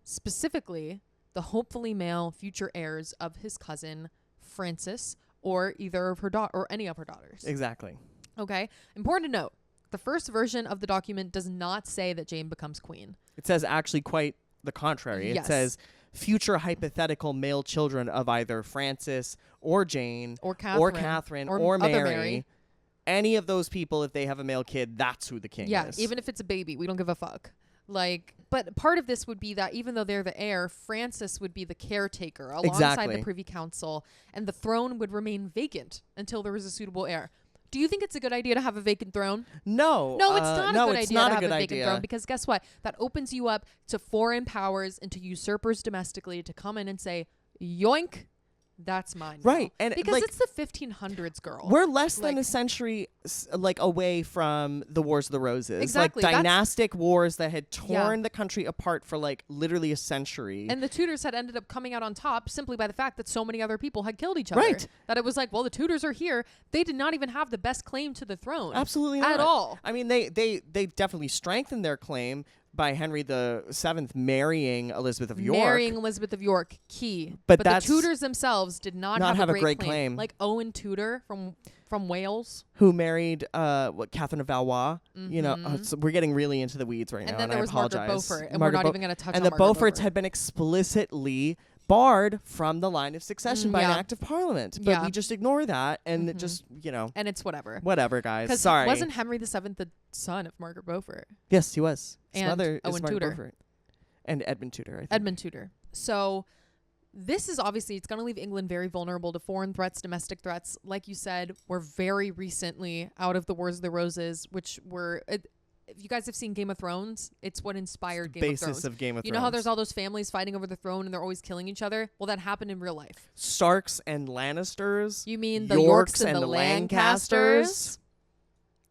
specifically the hopefully male future heirs of his cousin Frances, or either of her or any of her daughters. Exactly. Okay. Important to note, the first version of the document does not say that Jane becomes queen. It says actually quite the contrary. Yes. It says future hypothetical male children of either Frances or Jane or Catherine or Mary. Any of those people, if they have a male kid, that's who the king is. Yeah, even if it's a baby, we don't give a fuck. Like, but part of this would be that even though they're the heir, Frances would be the caretaker alongside the Privy Council, and the throne would remain vacant until there was a suitable heir. Do you think it's a good idea to have a vacant throne? No. No, it's not a good idea to have a vacant idea. throne, because guess what? That opens you up to foreign powers and to usurpers domestically to come in and say, yoink, that's mine. Right. Now. And because like, it's the 1500s, girl. We're less than a century away from the Wars of the Roses. Exactly. Like dynastic wars that had torn the country apart for like literally a century. And the Tudors had ended up coming out on top simply by the fact that so many other people had killed each other. Right. That it was like, well, the Tudors are here. They did not even have the best claim to the throne. Absolutely not. At all. I mean, they definitely strengthened their claim by Henry VII marrying Elizabeth of York. Marrying Elizabeth of York, key. But the Tudors themselves did not have a great claim. Like Owen Tudor from Wales, who married Catherine of Valois. You know, so we're getting really into the weeds right now. And then there was Margaret Beaufort, and we're not even going to touch on Margaret Beaufort. And the Beauforts had been explicitly barred from the line of succession by an act of parliament. But we just ignore that, and it just, you know. And it's whatever. Whatever, guys. Sorry. Wasn't Henry VII the son of Margaret Beaufort? Yes, he was. His and mother Owen is Margaret Tudor. Beaufort. And Edmund Tudor, I think. Edmund Tudor. So this is obviously, it's going to leave England very vulnerable to foreign threats, domestic threats. Like you said, we're very recently out of the Wars of the Roses, which were... if you guys have seen Game of Thrones, it's what inspired Game of Thrones. Basis of Game of Thrones. You know how there's all those families fighting over the throne and they're always killing each other? Well, that happened in real life. Starks and Lannisters. You mean the Yorks and the Lancasters?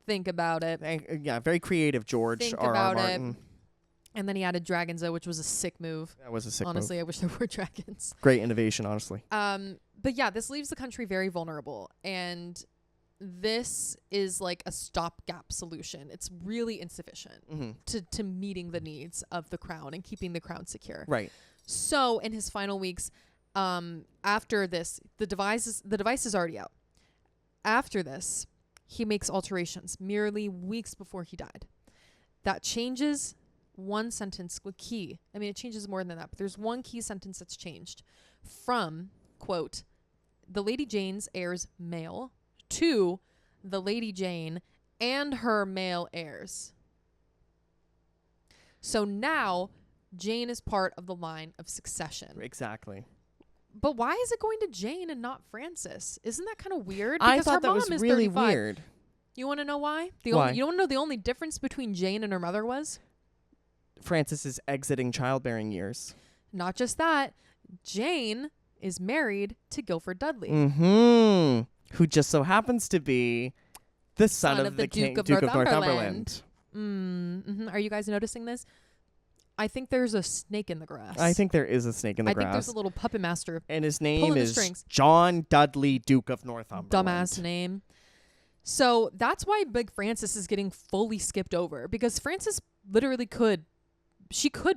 Think about it. Yeah, very creative, George R.R. Martin. And then he added dragons, though, which was a sick move. That was a sick move. Honestly, I wish there were dragons. Great innovation, honestly. But yeah, this leaves the country very vulnerable. And this is like a stopgap solution. It's really insufficient to meeting the needs of the crown and keeping the crown secure. Right. So in his final weeks, after this, the device is already out. After this, he makes alterations merely weeks before he died. That changes one sentence, key. I mean, it changes more than that, but there's one key sentence that's changed from, quote, the Lady Jane's heirs male to the Lady Jane and her male heirs. So now Jane is part of the line of succession. Exactly. But why is it going to Jane and not Frances? Isn't that kind of weird? I thought that was really 35. weird. You want to know why? Why? You don't know the only difference between Jane and her mother was? Frances is exiting childbearing years. Not just that. Jane is married to Guilford Dudley. Who just so happens to be the son of the Duke of Northumberland. Are you guys noticing this? I think there's a snake in the grass. I think there is a snake in the grass. I think there's a little puppet master. And his name is John Dudley, Duke of Northumberland. Dumbass name. So that's why Big Frances is getting fully skipped over, because Frances literally could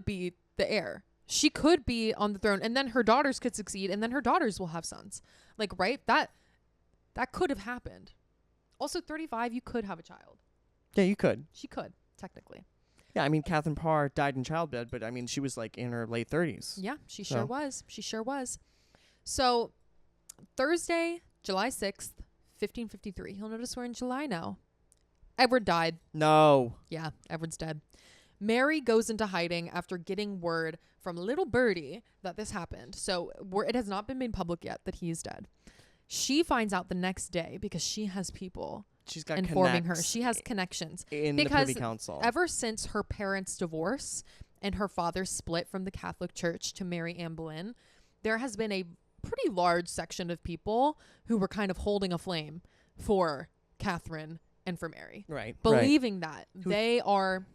be the heir. She could be on the throne, and then her daughters could succeed, and then her daughters will have sons. Like, right? That could have happened. Also, 35, you could have a child. Yeah, you could. She could, technically. Yeah, I mean, Catherine Parr died in childbed, but I mean, she was like in her late 30s. Yeah, she sure was. She sure was. So, Thursday, July 6th, 1553. You'll notice we're in July now. Edward died. No. Yeah, Edward's dead. Mary goes into hiding after getting word from little Birdie that this happened. So, it has not been made public yet that he is dead. She finds out the next day because she has people informing her. She has connections in the Privy Council. Ever since her parents' divorce and her father split from the Catholic Church to marry Anne Boleyn, there has been a pretty large section of people who were kind of holding a flame for Catherine and for Mary. Right. Believing that they are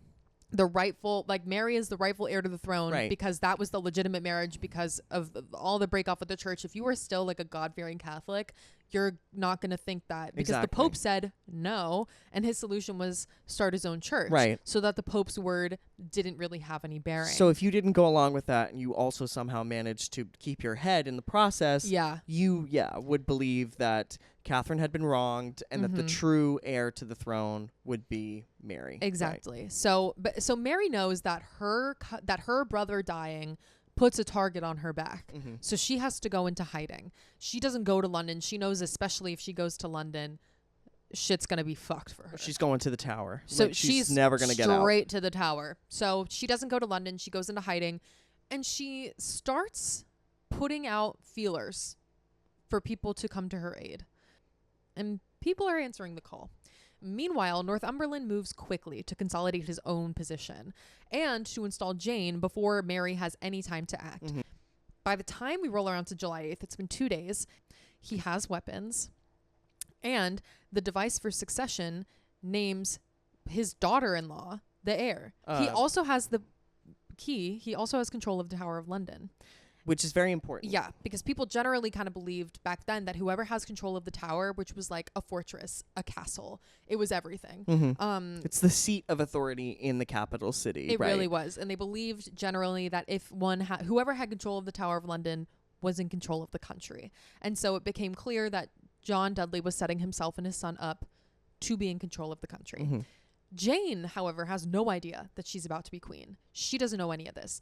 the rightful, like Mary is the rightful heir to the throne because that was the legitimate marriage because of all the break off with the church. If you were still like a God-fearing Catholic, you're not going to think that, because the Pope said no, and his solution was start his own church, right? So that the Pope's word didn't really have any bearing. So if you didn't go along with that, and you also somehow managed to keep your head in the process, you would believe that Catherine had been wronged, and that the true heir to the throne would be Mary. Exactly. Right. So Mary knows that her brother dying puts a target on her back. So she has to go into hiding. She doesn't go to London. She knows, especially if she goes to London, shit's going to be fucked for her. She's going to the tower. So like, she's never going to get out. Straight to the tower. So she doesn't go to London. She goes into hiding, and she starts putting out feelers for people to come to her aid. And people are answering the call. Meanwhile, Northumberland moves quickly to consolidate his own position and to install Jane before Mary has any time to act. By the time we roll around to July 8th, it's been 2 days. He has weapons, and the device for succession names his daughter-in-law the heir. He also has the key. He also has control of the Tower of London. Which is very important. Yeah, because people generally kind of believed back then that whoever has control of the tower, which was like a fortress, a castle, it was everything. It's the seat of authority in the capital city. It really was. And they believed generally that if whoever had control of the Tower of London was in control of the country. And so it became clear that John Dudley was setting himself and his son up to be in control of the country. Jane, however, has no idea that she's about to be queen. She doesn't know any of this.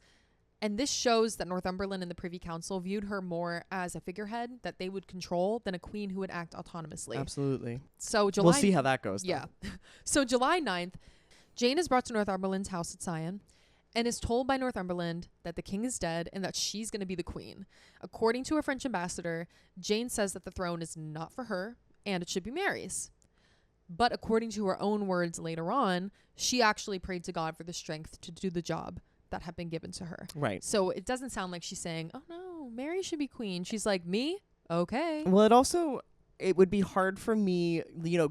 And this shows that Northumberland and the Privy Council viewed her more as a figurehead that they would control than a queen who would act autonomously. Absolutely. So we'll see how that goes. Yeah. So July 9th, Jane is brought to Northumberland's house at Sion and is told by Northumberland that the king is dead and that she's going to be the queen. According to a French ambassador, Jane says that the throne is not for her and it should be Mary's. But according to her own words later on, she actually prayed to God for the strength to do the job that had been given to her. Right. So it doesn't sound like she's saying, oh no, Mary should be queen. She's like, me? Okay. Well, it would be hard for me,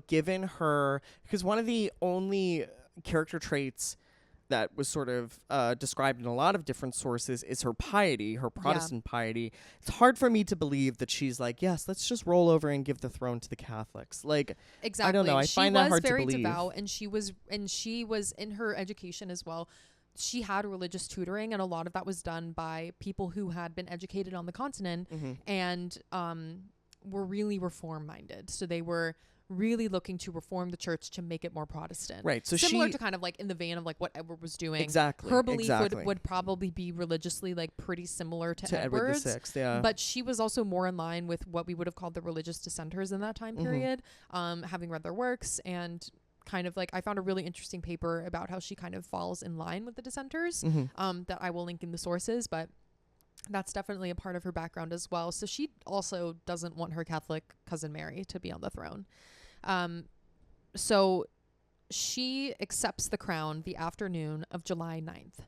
given her, because one of the only character traits that was sort of described in a lot of different sources is her piety, her Protestant piety. It's hard for me to believe that she's like, yes, let's just roll over and give the throne to the Catholics. Like, exactly. I don't know. I find that hard to believe. She was very devout, and she was in her education as well. She had religious tutoring, and a lot of that was done by people who had been educated on the continent and were really reform-minded. So they were really looking to reform the church to make it more Protestant. Right. So similar to kind of like in the vein of like what Edward was doing. Exactly. Her belief would probably be religiously like pretty similar to Edward's. Edward VI, yeah. But she was also more in line with what we would have called the religious dissenters in that time period, having read their works and kind of like I found a really interesting paper about how she kind of falls in line with the dissenters that I will link in the sources, but that's definitely a part of her background as well. So she also doesn't want her Catholic cousin Mary to be on the throne. So she accepts the crown the afternoon of July 9th.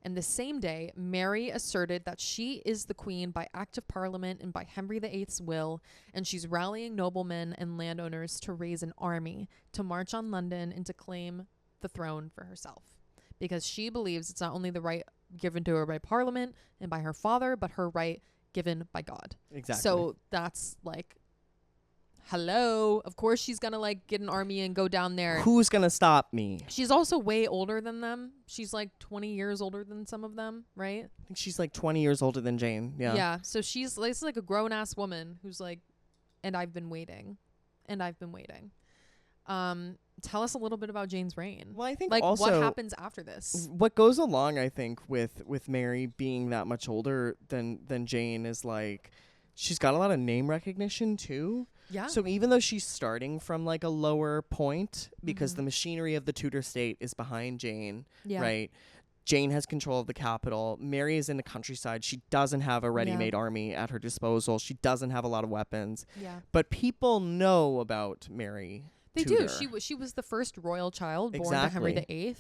And the same day, Mary asserted that she is the queen by act of parliament and by Henry VIII's will, and she's rallying noblemen and landowners to raise an army to march on London and to claim the throne for herself. Because she believes it's not only the right given to her by parliament and by her father, but her right given by God. Exactly. So that's like, hello, of course she's gonna like get an army and go down there. Who's gonna stop me? She's also way older than them. She's like 20 years older than some of them, right? I think she's like 20 years older than Jane. Yeah. So she's like a grown ass woman who's like, and I've been waiting. Tell us a little bit about Jane's reign. Well, I think like also what happens after this. What goes along, I think, with Mary being that much older than Jane is like she's got a lot of name recognition too. Yeah. So even though she's starting from like a lower point because the machinery of the Tudor state is behind Jane, right? Jane has control of the capital. Mary is in the countryside. She doesn't have a ready-made army at her disposal. She doesn't have a lot of weapons. Yeah. But people know about Mary. They Tudor. do. She was the first royal child born to Henry VIII.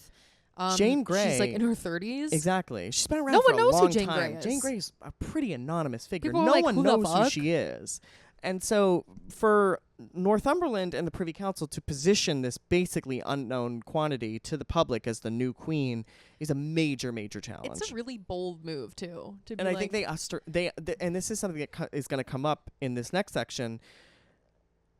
Jane Grey. She's like in her 30s. Exactly. She's been around no for one a knows long who Jane time. Grey is. Jane Grey's a pretty anonymous figure. People No like, one who the knows who fuck? she is. And so for Northumberland and the Privy Council to position this basically unknown quantity to the public as the new queen is a major, major challenge. It's a really bold move too. And I think they and this is something that is going to come up in this next section.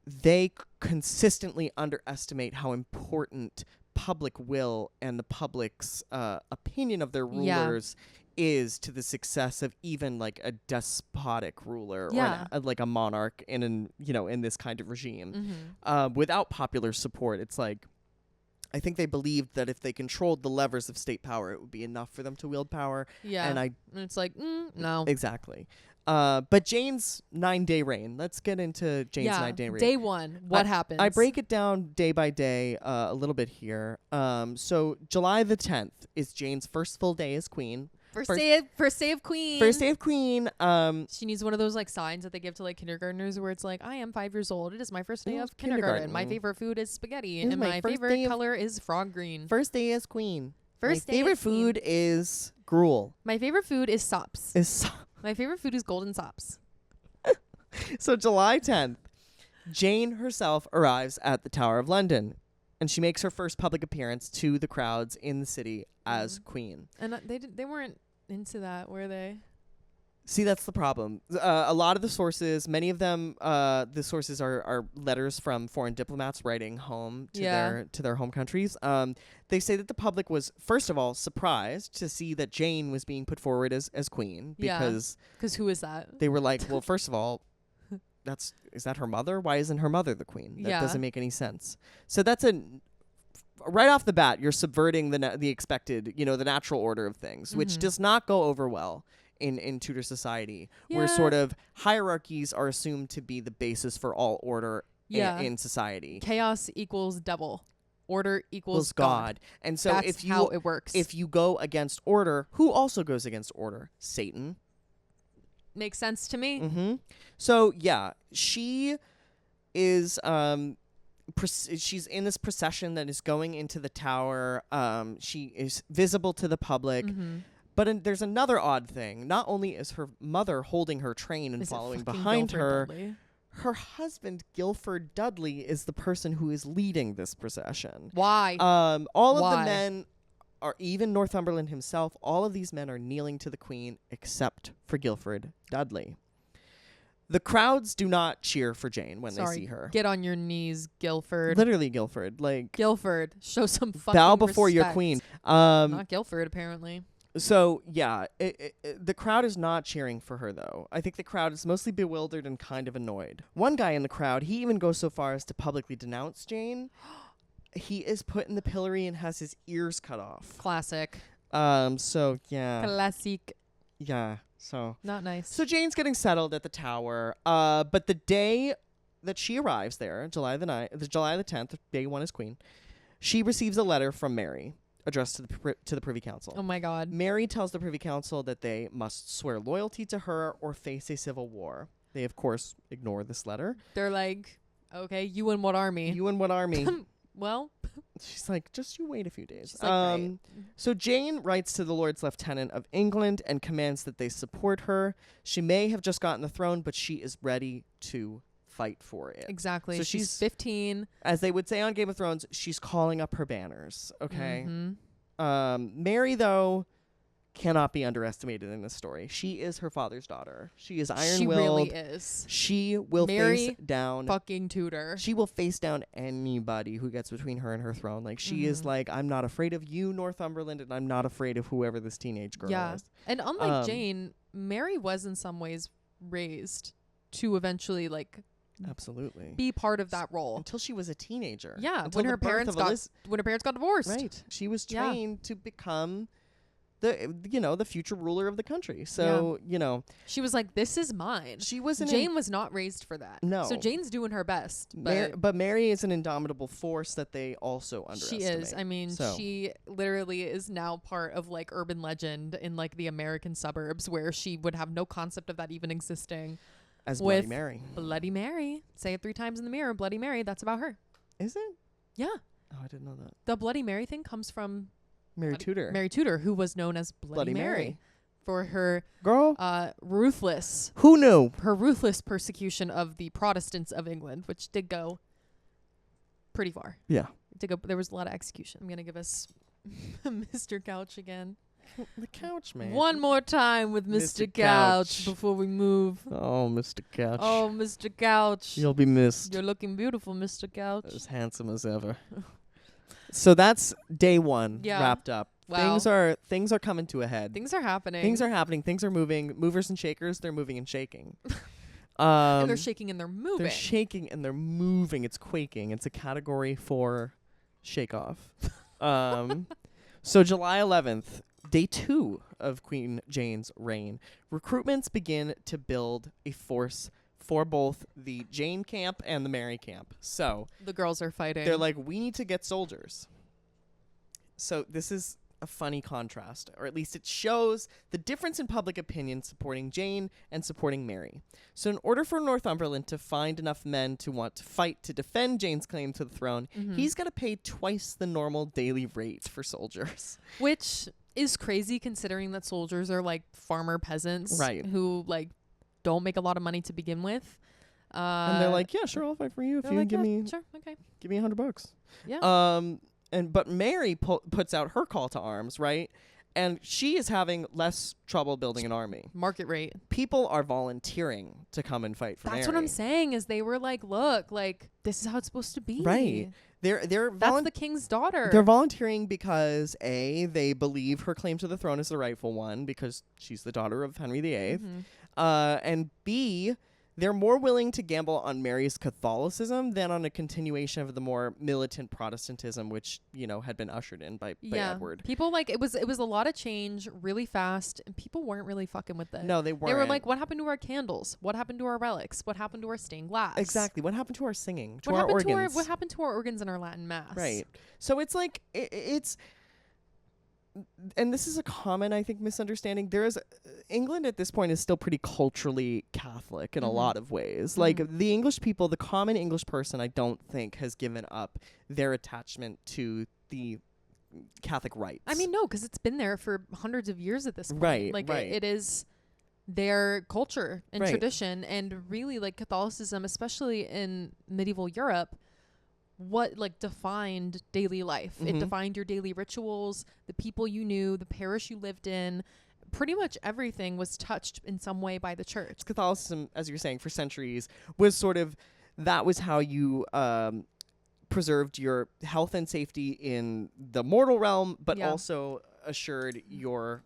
they consistently underestimate how important public will and the public's opinion of their rulers is to the success of even like a despotic ruler or like a monarch in this kind of regime. Without popular support, it's like, I think they believed that if they controlled the levers of state power, it would be enough for them to wield power. Yeah. And it's like, no. Exactly. But Jane's 9-day reign. Let's get into Jane's 9-day reign. Day one. What happens? I break it down day by day a little bit here. So July the 10th is Jane's first full day as queen. First day of queen. First day of queen. She needs one of those like signs that they give to like kindergartners where it's like, I am 5 years old. It is my first day of kindergarten. My favorite food is spaghetti. And my favorite color is frog green. First day as queen. My favorite food is gruel. My favorite food is sops. My favorite food is golden sops. So July 10th, Jane herself arrives at the Tower of London, and she makes her first public appearance to the crowds in the city as queen. And they weren't into that, were they? See, that's the problem. A lot of the sources, many of them, the sources are letters from foreign diplomats writing home to their home countries. They say that the public was, first of all, surprised to see that Jane was being put forward as queen, because who is that? They were like, well, first of all, is that her mother? Why isn't her mother the queen? That doesn't make any sense. So that's right off the bat, you're subverting the expected, the natural order of things, which does not go over well in Tudor society, where sort of hierarchies are assumed to be the basis for all order in society. Chaos equals devil. Order equals God. And so that's how it works. If you go against order, who also goes against order? Satan. Makes sense to me. Mm-hmm. So she is she's in this procession that is going into the tower. She is visible to the public. But there's another odd thing. Not only is her mother holding her train and following behind her, her husband, Guilford Dudley, is the person who is leading this procession. Why? All of the men are, even Northumberland himself, all of these men are kneeling to the queen except for Guilford Dudley. The crowds do not cheer for Jane when they see her. Get on your knees, Guilford. Literally, Guilford. Guilford, show some fucking bow before respect. your queen. Not Guilford, apparently. So, the crowd is not cheering for her, though. I think the crowd is mostly bewildered and kind of annoyed. One guy in the crowd, he even goes so far as to publicly denounce Jane. He is put in the pillory and has his ears cut off. Classic. So, yeah. Classic. Yeah, so. Not nice. So, Jane's getting settled at the tower. But the day that she arrives there, July the 10th, day one as queen, she receives a letter from Mary, addressed to the Privy Council. Oh my God. Mary tells the Privy Council that they must swear loyalty to her or face a civil war. They, of course, ignore this letter. They're like, okay, you and what army? You and what army? Well. She's like, just you wait a few days. She's like, right. So Jane writes to the Lords Lieutenant of England and commands that they support her. She may have just gotten the throne, but she is ready to fight for it. Exactly. So she's 15. As they would say on Game of Thrones, she's calling up her banners. Okay. Mary, though, cannot be underestimated in this story. She is her father's daughter. She is iron-willed. She really is. She will face down fucking Tudor. She will face down anybody who gets between her and her throne. Like, she is like, I'm not afraid of you, Northumberland, and I'm not afraid of whoever this teenage girl is. And unlike Jane, Mary was in some ways raised to eventually absolutely be part of that role until she was a teenager. When her parents got divorced. Right. She was trained to become the future ruler of the country. So, she was like, this is mine. Jane was not raised for that. No. So Jane's doing her best. But Mary is an indomitable force that they also underestimate. She is. I mean, she literally is now part of urban legend in the American suburbs, where she would have no concept of that even existing. As Bloody Mary. Bloody Mary. Say it 3 times in the mirror. Bloody Mary. That's about her. Is it? Yeah. Oh, I didn't know that. The Bloody Mary thing comes from Mary Tudor. Mary Tudor, who was known as Bloody Mary for her ruthless. Who knew? Her ruthless persecution of the Protestants of England, which did go pretty far. Yeah. There was a lot of execution. I'm gonna give us Mr. Couch again. The couch, man. One more time with Mr. Mr. Couch Couch. before we move. Oh, Mr. Couch. Oh, Mr. Couch. You'll be missed. You're looking beautiful, Mr. Couch. As handsome as ever. So that's day one wrapped up. Wow. Things are coming to a head. Things are happening. Things are happening. Things are moving. Movers and shakers, they're moving and shaking. And they're shaking and they're moving. They're shaking and they're moving. It's quaking. It's a category 4 shake off. So July 11th, day 2 of Queen Jane's reign, recruitments begin to build a force for both the Jane camp and the Mary camp. So the girls are fighting. they're like, we need to get soldiers. So this is a funny contrast, or at least it shows the difference in public opinion supporting Jane and supporting Mary. So in order for Northumberland to find enough men to want to fight to defend Jane's claim to the throne, he's got to pay twice the normal daily rate for soldiers. Which is crazy considering that soldiers are like farmer peasants, right? Who like don't make a lot of money to begin with. And they're like, yeah, sure, I'll fight for you if you like, give me, sure, okay, give me $100. Yeah. But Mary puts out her call to arms, right? And she is having less trouble building an army. Market rate. People are volunteering to come and fight for Mary. That's what I'm saying. Is they were like, look, like this is how it's supposed to be. Right. That's the king's daughter. They're volunteering because A, they believe her claim to the throne is the rightful one because she's the daughter of Henry VIII. And B, they're more willing to gamble on Mary's Catholicism than on a continuation of the more militant Protestantism, which, you know, had been ushered in by Edward. People like it was a lot of change really fast, and people weren't really fucking with it. No, they weren't. They were like, what happened to our candles? What happened to our relics? What happened to our stained glass? Exactly. What happened to our singing? To what our happened organs? what happened to our organs in our Latin mass? Right. So it's like it's. And this is a common, I think, misunderstanding. England at this point is still pretty culturally Catholic in a lot of ways. Like the English people, the common English person, I don't think has given up their attachment to the Catholic rites. I mean, no, because it's been there for hundreds of years at this point. Right. Like right. it is their culture and Right. tradition, and really like Catholicism, especially in medieval Europe, what like defined daily life. It defined your daily rituals, the people you knew, the parish you lived in. Pretty much everything was touched in some way by the church. Catholicism, as you're saying, for centuries was sort of, that was how you preserved your health and safety in the mortal realm, but also assured your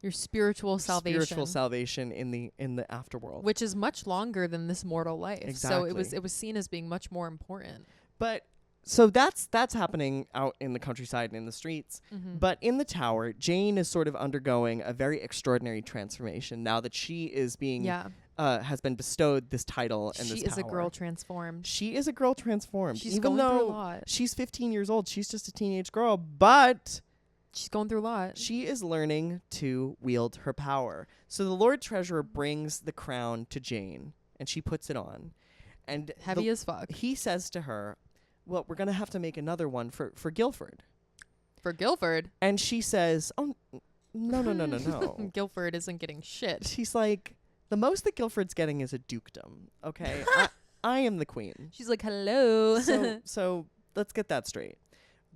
your spiritual salvation in the afterworld, which is much longer than this mortal life. Exactly. So it was seen as being much more important. But so that's happening out in the countryside and in the streets. But in the Tower, Jane is sort of undergoing a very extraordinary transformation now that she is being has been bestowed this title and this power. She is a girl transformed. She is a girl transformed. She's Even going though through a lot. She's 15 years old. She's just a teenage girl, but she's going through a lot. She is learning to wield her power. So the Lord Treasurer brings the crown to Jane, and she puts it on. And heavy as fuck. He says to her, well, we're going to have to make another one for Guilford. For Guilford? And she says, oh, no. Guilford isn't getting shit. She's like, the most that Guilford's getting is a dukedom, okay? I am the queen. She's like, hello. So let's get that straight.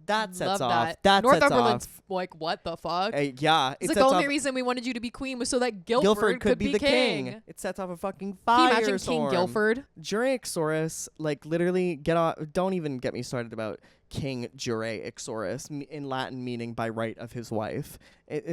That sets Love off. That That Northumberland's sets off. Like, what the fuck? Yeah. It's like the only reason we wanted you to be queen was so that Guilford could be the king. It sets off a fucking Can you firestorm. imagine King Guilford? Jure Ixoris, like literally don't even get me started about King Jure Ixoris, in Latin meaning by right of his wife.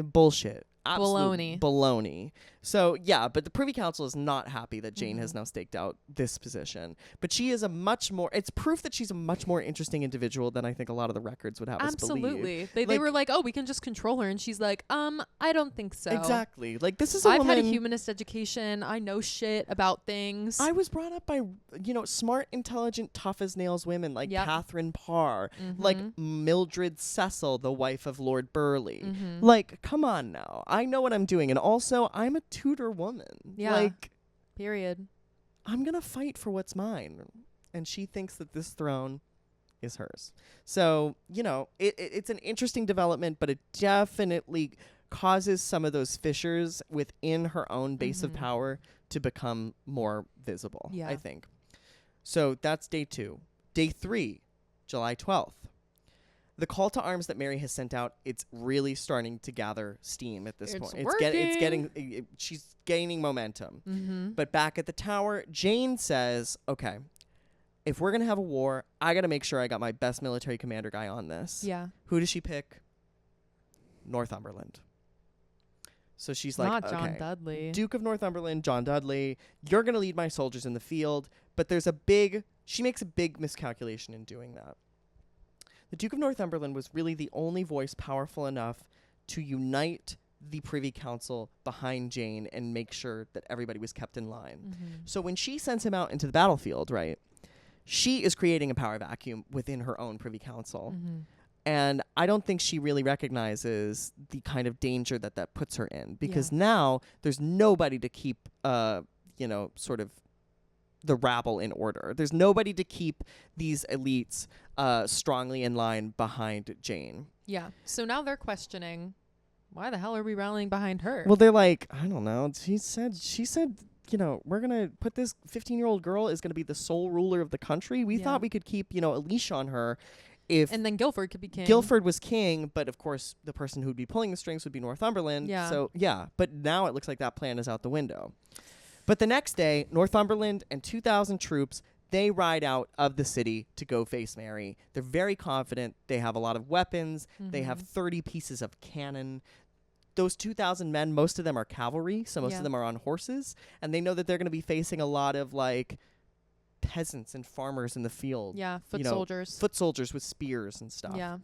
Bullshit. Absolute baloney. So yeah, but the Privy Council is not happy that Jane has now staked out this position. But she is it's proof that she's a much more interesting individual than I think a lot of the records would have us believe. Absolutely. They were like, oh, we can just control her. And she's like, I don't think so. Exactly. Like this is a woman. I've had a humanist education. I know shit about things. I was brought up by, smart, intelligent, tough as nails women like Catherine Parr, like Mildred Cecil, the wife of Lord Burleigh. Like, come on now. I know what I'm doing. And also, I'm a Tudor woman. Yeah. Like, period. I'm going to fight for what's mine. And she thinks that this throne is hers. So, it's an interesting development, but it definitely causes some of those fissures within her own base of power to become more visible, I think. So that's day 2. Day 3, July 12th. the call to arms that Mary has sent out, it's really starting to gather steam at this point. She's gaining momentum. Mm-hmm. But back at the tower, Jane says, okay, if we're going to have a war, I got to make sure I got my best military commander guy on this. Yeah. Who does she pick? Northumberland. So she's like, not John okay, Dudley. Duke of Northumberland, John Dudley, you're going to lead my soldiers in the field. But she makes a big miscalculation in doing that. The Duke of Northumberland was really the only voice powerful enough to unite the Privy Council behind Jane and make sure that everybody was kept in line. Mm-hmm. So when she sends him out into the battlefield, right, she is creating a power vacuum within her own Privy Council. Mm-hmm. And I don't think she really recognizes the kind of danger that puts her in, because now there's nobody to keep, sort of the rabble in order. There's nobody to keep these elites strongly in line behind Jane. Yeah. So now they're questioning, why the hell are we rallying behind her? Well, they're like, I don't know. She said, we're going to put this 15-year-old girl is going to be the sole ruler of the country. We thought we could keep, a leash on her. And then Guilford could be king. Guilford was king, but of course the person who'd be pulling the strings would be Northumberland. Yeah. So, but now it looks like that plan is out the window. But the next day, Northumberland and 2,000 troops, they ride out of the city to go face Mary. They're very confident. They have a lot of weapons. Mm-hmm. They have 30 pieces of cannon. Those 2,000 men, most of them are cavalry, so most of them are on horses. And they know that they're going to be facing a lot of, peasants and farmers in the field. Yeah, foot soldiers. Foot soldiers with spears and stuff. Yeah.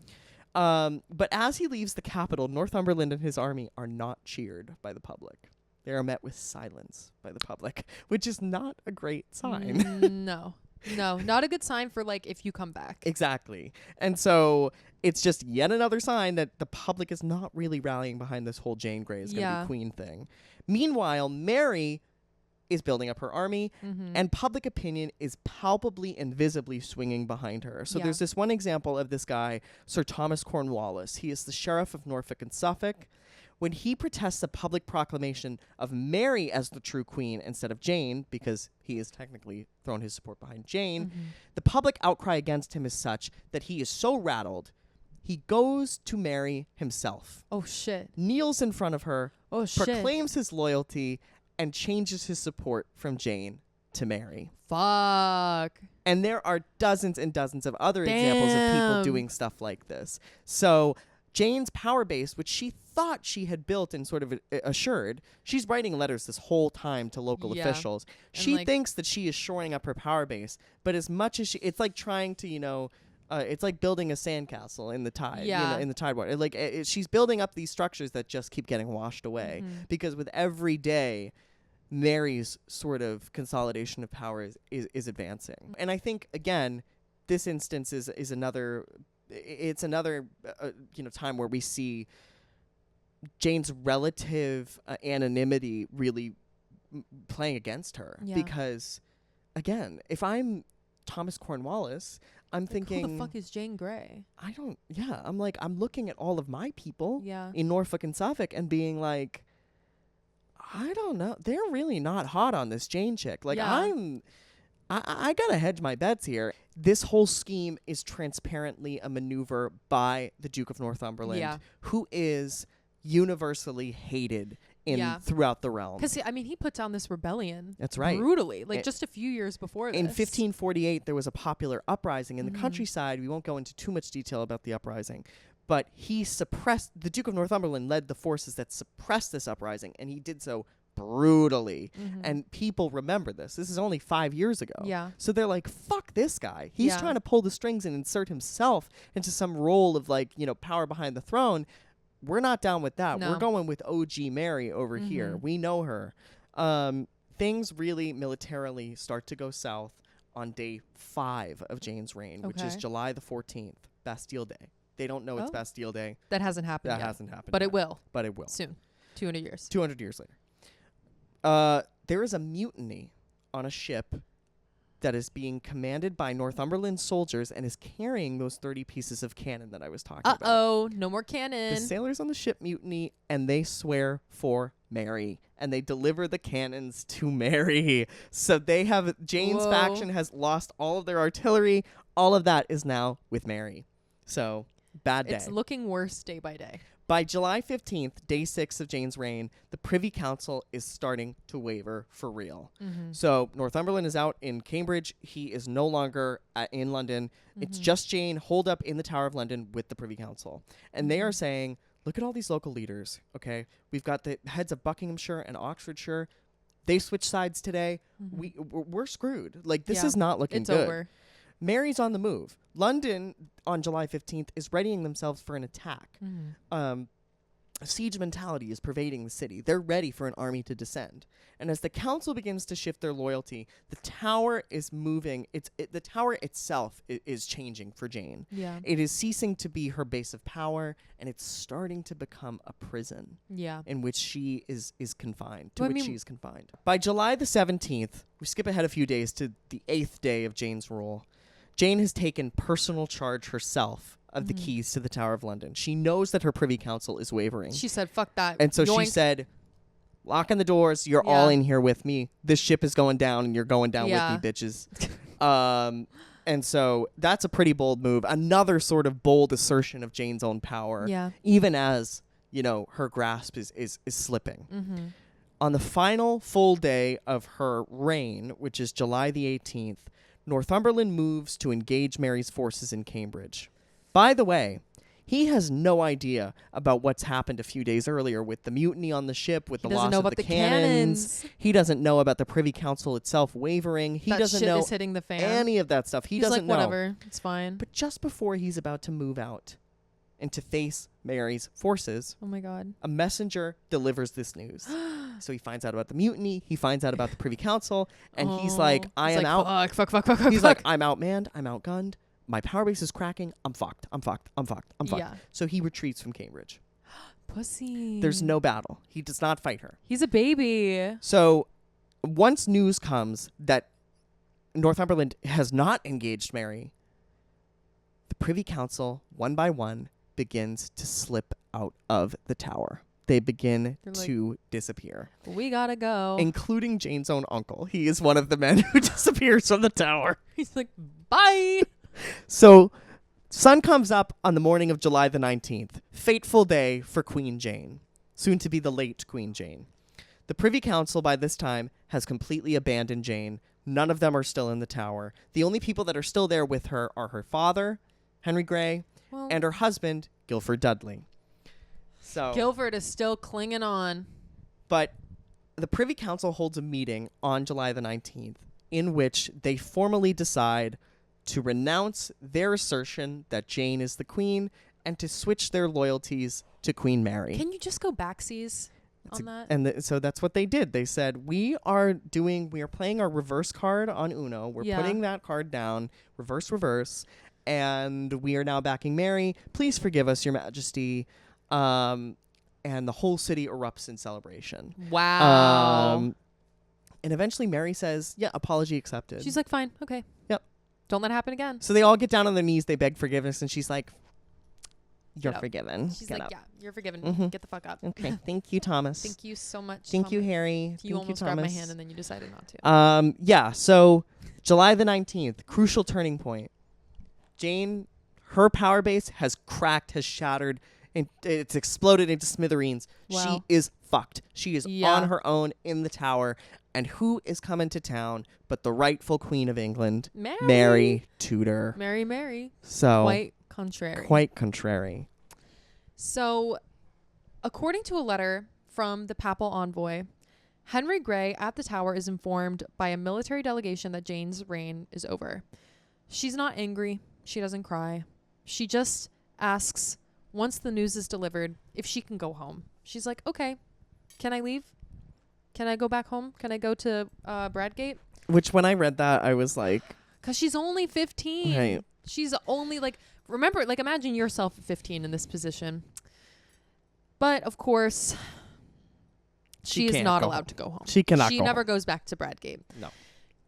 But as he leaves the capital, Northumberland and his army are not cheered by the public. They are met with silence by the public, which is not a great sign. No, not a good sign for if you come back. Exactly. And so it's just yet another sign that the public is not really rallying behind this whole Jane Grey is going to be queen thing. Meanwhile, Mary is building up her army, and public opinion is palpably and visibly swinging behind her. So there's this one example of this guy, Sir Thomas Cornwallis. He is the sheriff of Norfolk and Suffolk. When he protests a public proclamation of Mary as the true queen instead of Jane, because he has technically thrown his support behind Jane, the public outcry against him is such that he is so rattled, he goes to Mary himself. Oh, shit. Kneels in front of her, Oh, shit. proclaims his loyalty, and changes his support from Jane to Mary. Fuck. And there are dozens and dozens of other examples of people doing stuff like this. So Jane's power base, which she thought she had built and sort of assured, she's writing letters this whole time to local officials. And she thinks that she is shoring up her power base, but as much as it's like trying to, it's like building a sandcastle in the tide, in the tidewater. She's building up these structures that just keep getting washed away because with every day, Mary's sort of consolidation of power is advancing. And I think, again, this instance is another, it's another, time where we see Jane's relative anonymity really playing against her. Yeah. Because, again, if I'm Thomas Cornwallis, I'm thinking, who the fuck is Jane Grey? I'm looking at all of my people Yeah. in Norfolk and Suffolk and being like, I don't know. They're really not hot on this Jane chick. I gotta hedge my bets here. This whole scheme is transparently a maneuver by the Duke of Northumberland, who is universally hated throughout the realm. Because he put down this rebellion. That's right. Brutally, just a few years before this. In 1548, there was a popular uprising in the countryside. We won't go into too much detail about the uprising. But the Duke of Northumberland led the forces that suppressed this uprising, and he did so brutally. And people remember this. This is only 5 years ago. Yeah. So they're like, fuck this guy. He's trying to pull the strings and insert himself into some role of power behind the throne. We're not down with that. No. We're going with OG Mary over here. We know her. Things really militarily start to go south on day 5 of Jane's reign, which is July the 14th, Bastille Day. They don't know it's Bastille Day. That hasn't happened yet. That hasn't happened But yet. it will. But it will. Soon. 200 years. 200 years later. There is a mutiny on a ship that is being commanded by Northumberland soldiers and is carrying those 30 pieces of cannon that I was talking about. Uh-oh. No more cannon. The sailors on the ship mutiny, and they swear for Mary. And they deliver the cannons to Mary. So they have... Jane's faction has lost all of their artillery. All of that is now with Mary. So... Bad day. It's looking worse day by day. By July 15th, day 6 of Jane's reign, the Privy Council is starting to waver for real. So Northumberland is out in Cambridge. He is no longer in London. It's just Jane holed up in the Tower of London with the Privy Council. And they are saying, look at all these local leaders, okay? We've got the heads of Buckinghamshire and Oxfordshire. They switched sides today. We're screwed. Like, this is not looking good. It's over. Mary's on the move. London, on July 15th, is readying themselves for an attack. Siege mentality is pervading the city. They're ready for an army to descend. And as the council begins to shift their loyalty, the tower is moving. The tower itself is changing for Jane. Yeah. It is ceasing to be her base of power, and it's starting to become a prison. Yeah. In which she is confined. She is confined. By July the 17th, we skip ahead a few days to the 8th day of Jane's rule. Jane has taken personal charge herself of the keys to the Tower of London. She knows that her Privy Council is wavering. She said, fuck that. And so she said, locking the doors, you're all in here with me. This ship is going down and you're going down with me, bitches. And so that's a pretty bold move. Another sort of bold assertion of Jane's own power. Yeah. Even as, her grasp is slipping. On the final full day of her reign, which is July the 18th, Northumberland moves to engage Mary's forces in Cambridge. By the way, he has no idea about what's happened a few days earlier with the mutiny on the ship, with the loss of the cannons. He doesn't know about the Privy Council itself wavering. He doesn't know is hitting the fan. Any of that stuff. He doesn't know. Whatever, it's fine. But just before he's about to move out and to face Mary's forces, oh my God, a messenger delivers this news. So he finds out about the mutiny. He finds out about the Privy Council, and he's like, I am out. Fuck. He's like, I'm outmanned. I'm outgunned. My power base is cracking. I'm fucked. Yeah. So he retreats from Cambridge. Pussy. There's no battle. He does not fight her. He's a baby. So once news comes that Northumberland has not engaged Mary, the Privy Council, one by one, begins to slip out of the tower. They begin to disappear. We gotta go. Including Jane's own uncle. He is one of the men who disappears from the tower. He's like, bye. So, sun comes up on the morning of July the 19th. Fateful day for Queen Jane. Soon to be the late Queen Jane. The Privy Council by this time has completely abandoned Jane. None of them are still in the tower. The only people that are still there with her are her father, Henry Grey, and her husband, Guilford Dudley. So Guilford is still clinging on. But the Privy Council holds a meeting on July the 19th in which they formally decide to renounce their assertion that Jane is the queen and to switch their loyalties to Queen Mary. Can you just go backsies on that? And so that's what they did. They said, we are playing our reverse card on Uno. We're putting that card down, reverse, and we are now backing Mary. Please forgive us, Your Majesty. And the whole city erupts in celebration. Wow. And eventually Mary says, yeah, apology accepted. She's like, fine, okay. Yep. Don't let it happen again. So they all get down on their knees, they beg forgiveness, and she's like, you're forgiven. She's get like, up. yeah, you're forgiven. Get the fuck up. Okay. Thank you, Thomas. Thank you so much, Thank you, Thomas. Harry. You almost grabbed my hand and then you decided not to. Yeah, so July the 19th, crucial turning point. Jane, her power base has cracked, has shattered, and it's exploded into smithereens. Wow. She is fucked. She is on her own in the tower. And who is coming to town but the rightful Queen of England, Mary Tudor. Mary. So Quite contrary. So, according to a letter from the papal envoy, Henry Grey at the tower is informed by a military delegation that Jane's reign is over. She's not angry. She doesn't cry. She just asks, once the news is delivered, if she can go home. She's like, okay, can I leave? Can I go back home? Can I go to Bradgate? Which when I read that, I was like... Because she's only 15. Right. She's only remember, imagine yourself at 15 in this position. But, of course, she is not allowed to go home. She cannot She never goes back to Bradgate. No.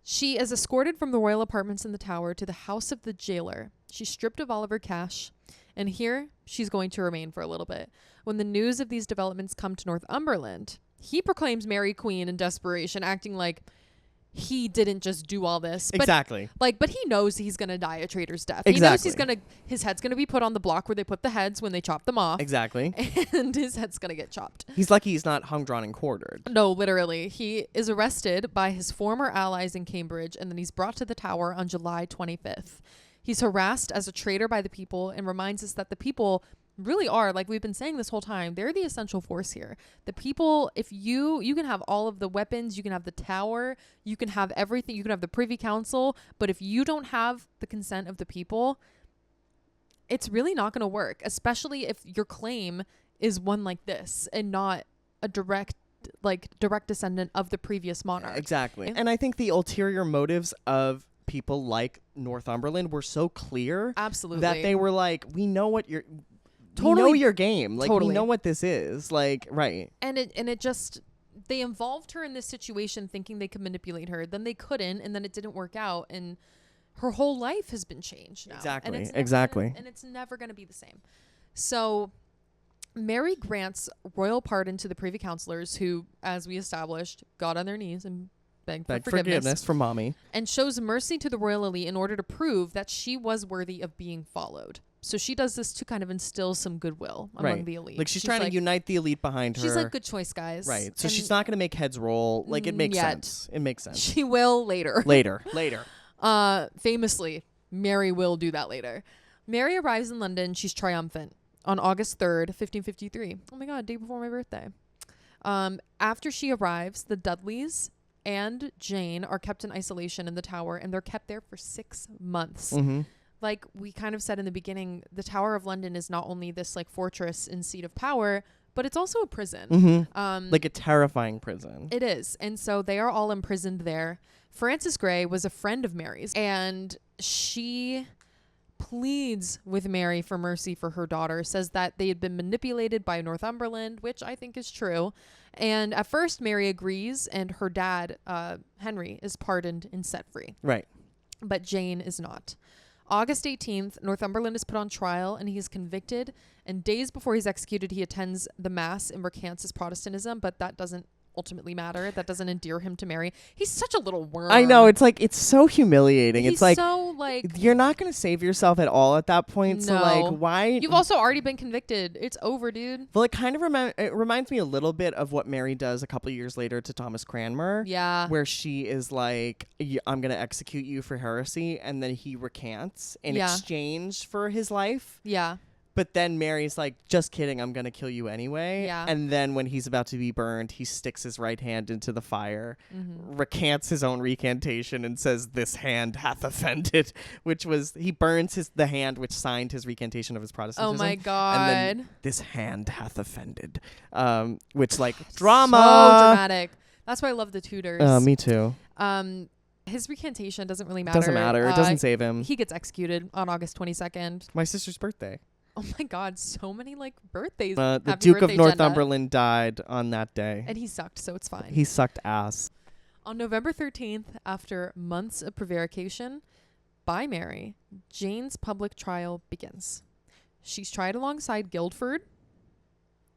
She is escorted from the royal apartments in the tower to the house of the jailer. She's stripped of all of her cash. And here, she's going to remain for a little bit. When the news of these developments come to Northumberland... He proclaims Mary queen in desperation, acting like he didn't just do all this. Exactly. But he knows he's going to die a traitor's death. Exactly. He knows his head's going to be put on the block where they put the heads when they chop them off. Exactly. And his head's going to get chopped. He's lucky he's not hung, drawn, and quartered. No, literally. He is arrested by his former allies in Cambridge, and then he's brought to the Tower on July 25th. He's harassed as a traitor by the people and reminds us that the people really are, like we've been saying this whole time, they're the essential force here. The people, if you can have all of the weapons, you can have the tower, you can have everything, you can have the Privy Council, but if you don't have the consent of the people, it's really not going to work, especially if your claim is one like this and not a direct descendant of the previous monarch. Exactly. And I think the ulterior motives of people like Northumberland were so clear. Absolutely. That they were like, we know what you're... Totally. We know your game. Like, totally. We know what this is. Like, right. And it just, they involved her in this situation thinking they could manipulate her. Then they couldn't, and then it didn't work out. And her whole life has been changed now. Exactly. And it's never going to be the same. So Mary grants royal pardon to the Privy Councillors who, as we established, got on their knees and begged for forgiveness from mommy. And shows mercy to the royal elite in order to prove that she was worthy of being followed. So she does this to kind of instill some goodwill among the elite. Like she's trying to unite the elite behind her. She's like, good choice, guys. Right. So she's not going to make heads roll. Like, it makes sense. It makes sense. She will later. Later. Famously, Mary will do that later. Mary arrives in London. She's triumphant on August 3rd, 1553. Oh my God, day before my birthday. After she arrives, the Dudleys and Jane are kept in isolation in the Tower, and they're kept there for 6 months. Mm-hmm. Like we kind of said in the beginning, the Tower of London is not only this like fortress and seat of power, but it's also a prison. Mm-hmm. Like a terrifying prison. It is. And so they are all imprisoned there. Frances Grey was a friend of Mary's, and she pleads with Mary for mercy for her daughter, says that they had been manipulated by Northumberland, which I think is true. And at first Mary agrees, and her dad, Henry, is pardoned and set free. Right. But Jane is not. August 18th, Northumberland is put on trial and he is convicted. And days before he's executed, he attends the mass and recants his Protestantism, but that doesn't ultimately matter. That doesn't endear him to Mary. He's such a little worm. I know. It's like, it's so humiliating. He's it's like, so like, you're not going to save yourself at all at that point. No. So like, why? You've also already been convicted. It's over, dude. Well, it kind of reminds me a little bit of what Mary does a couple of years later to Thomas Cranmer. Yeah. Where she is like, I'm going to execute you for heresy. And then he recants in exchange for his life. Yeah. But then Mary's like, just kidding, I'm going to kill you anyway. Yeah. And then when he's about to be burned, he sticks his right hand into the fire, recants his own recantation, and says, this hand hath offended, which was, he burns the hand which signed his recantation of his Protestantism. Oh my God. And then, this hand hath offended, which like, drama. So dramatic. That's why I love the Tudors. Me too. His recantation doesn't really matter. Doesn't matter. It doesn't save him. He gets executed on August 22nd. My sister's birthday. Oh my God, so many like birthdays. The Happy Duke birthday, of Northumberland died on that day. And he sucked, so it's fine. He sucked ass. On November 13th, after months of prevarication by Mary, Jane's public trial begins. She's tried alongside Guildford.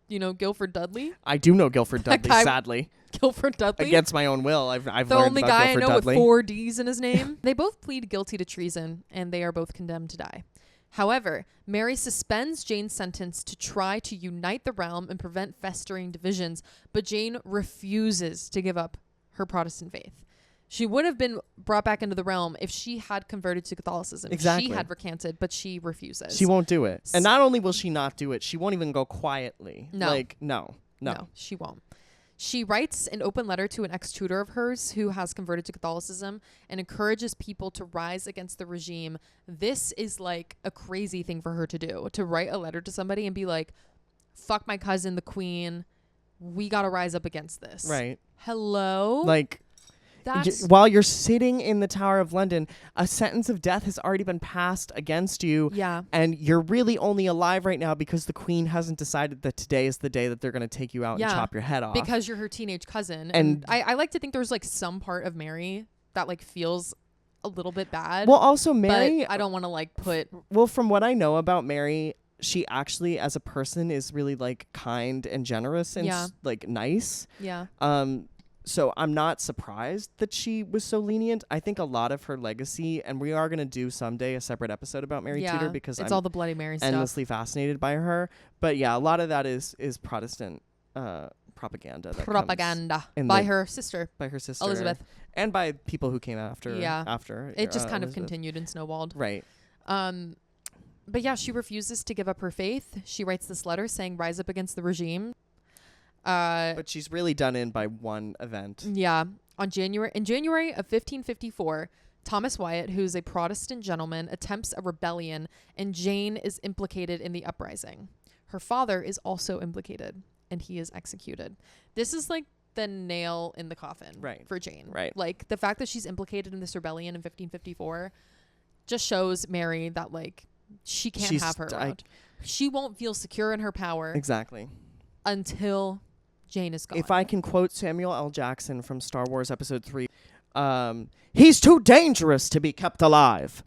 You know Guilford Dudley? I do know Guilford Dudley, sadly. Guilford Dudley? Against my own will. I've the learned only about guy Guilford I know Dudley. with 4 D's in his name. They both plead guilty to treason, and they are both condemned to die. However, Mary suspends Jane's sentence to try to unite the realm and prevent festering divisions, but Jane refuses to give up her Protestant faith. She would have been brought back into the realm if she had converted to Catholicism. Exactly. She had recanted, but she refuses. She won't do it. And not only will she not do it, she won't even go quietly. No. Like, no, she won't. She writes an open letter to an ex-tutor of hers who has converted to Catholicism and encourages people to rise against the regime. This is like a crazy thing for her to do, to write a letter to somebody and be like, fuck my cousin, the queen. We got to rise up against this. Right. Hello? Like, while you're sitting in the Tower of London, a sentence of death has already been passed against you. Yeah. And you're really only alive right now because the queen hasn't decided that today is the day that they're going to take you out and chop your head off. Because you're her teenage cousin. And I like to think there's like some part of Mary that like feels a little bit bad. Well, also Mary, but I don't want to like put. Well, from what I know about Mary, she actually as a person is really like kind and generous and like nice. Yeah. So I'm not surprised that she was so lenient. I think a lot of her legacy, and we are going to do someday a separate episode about Mary Tudor because it's I'm all the Bloody Mary endlessly stuff. fascinated by her. But yeah, a lot of that is Protestant propaganda. By her sister Elizabeth, and by people who came after. Yeah, after it just kind Elizabeth. of continued and snowballed. Right. But yeah, she refuses to give up her faith. She writes this letter saying, "Rise up against the regime." But she's really done in by one event. Yeah. In January of 1554, Thomas Wyatt, who's a Protestant gentleman, attempts a rebellion, and Jane is implicated in the uprising. Her father is also implicated, and he is executed. This is like the nail in the coffin for Jane. Right. Like the fact that she's implicated in this rebellion in 1554 just shows Mary that like she can't have her around. She won't feel secure in her power. Exactly. Until Jane is gone. If I can quote Samuel L. Jackson from Star Wars Episode 3, he's too dangerous to be kept alive.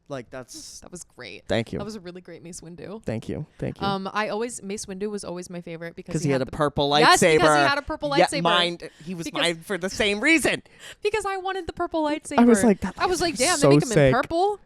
Like that was great. Thank you. That was a really great Mace Windu. Thank you. Mace Windu was always my favorite because he had a purple lightsaber. Yes, because he had a purple lightsaber. He was mine for the same reason. Because I wanted the purple lightsaber. I was like, damn, they make him in purple.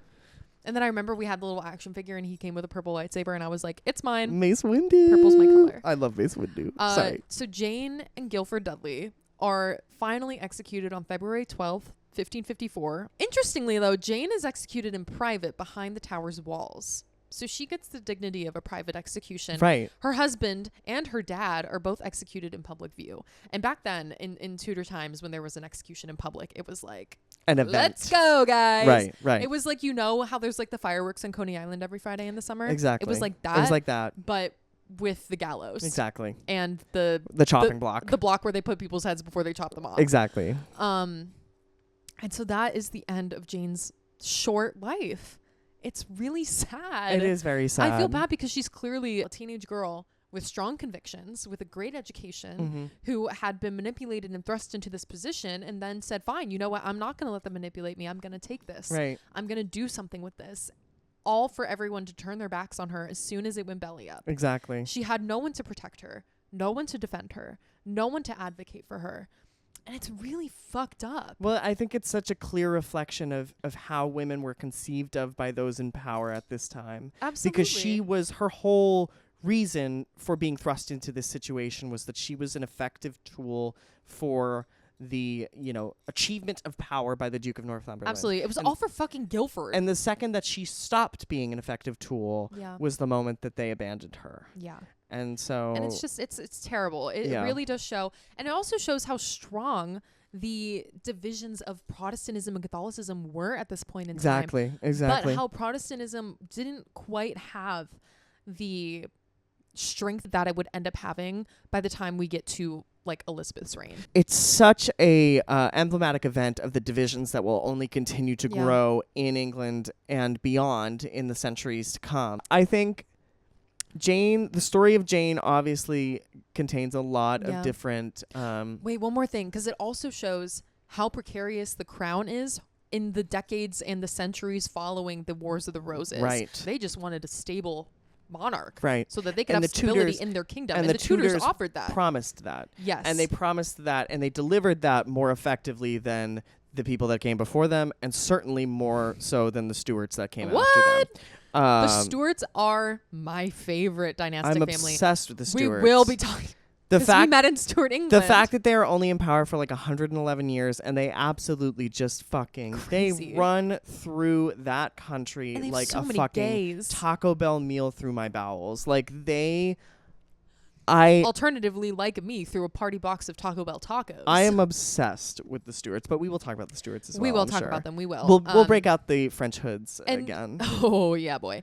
And then I remember we had the little action figure and he came with a purple lightsaber and I was like, it's mine. Mace Windu. Purple's my color. I love Mace Windu. Sorry. So Jane and Guilford Dudley are finally executed on February 12th, 1554. Interestingly, though, Jane is executed in private behind the tower's walls. So she gets the dignity of a private execution. Right. Her husband and her dad are both executed in public view. And back then, in Tudor times, when there was an execution in public, it was like, an event. Let's go, guys. Right. It was like, you know how there's like the fireworks on Coney Island every Friday in the summer? Exactly. It was like that. It was like that. But with the gallows. Exactly. And the chopping block. The block where they put people's heads before they chop them off. Exactly. And so that is the end of Jane's short life. It's really sad. It is very sad. I feel bad because she's clearly a teenage girl with strong convictions, with a great education, who had been manipulated and thrust into this position and then said, fine, you know what? I'm not going to let them manipulate me. I'm going to take this. Right. I'm going to do something with this. All for everyone to turn their backs on her as soon as it went belly up. Exactly. She had no one to protect her, no one to defend her, no one to advocate for her. And it's really fucked up. Well, I think it's such a clear reflection of how women were conceived of by those in power at this time. Absolutely. Because her whole reason for being thrust into this situation was that she was an effective tool for the, achievement of power by the Duke of Northumberland. Absolutely. It was all for fucking Guilford. And the second that she stopped being an effective tool was the moment that they abandoned her. Yeah. And so... And it's just, it's terrible. It really does show. And it also shows how strong the divisions of Protestantism and Catholicism were at this point in time. Exactly. But how Protestantism didn't quite have the strength that it would end up having by the time we get to like Elizabeth's reign. It's such a emblematic event of the divisions that will only continue to grow in England and beyond in the centuries to come. I think the story of Jane obviously contains a lot of different... Wait, one more thing, because it also shows how precarious the crown is in the decades and the centuries following the Wars of the Roses. Right. They just wanted a stable monarch. Right. So that they could have stability in their kingdom. And the Tudors offered that. Promised that. Yes. And they promised that, and they delivered that more effectively than the people that came before them, and certainly more so than the Stuarts that came after them. The Stuarts are my favorite dynastic family. I'm obsessed with the Stuarts. We will be talking. Because we met in Stuart England. The fact that they are only in power for like 111 years and they absolutely just fucking... Crazy. They run through that country like so a many fucking gays. Taco Bell meal through my bowels. Alternatively, like me, through a party box of Taco Bell tacos. I am obsessed with the Stuarts, but we will talk about the Stuarts as well. We will talk about them. We will. We'll break out the French hoods again. Oh, yeah, boy.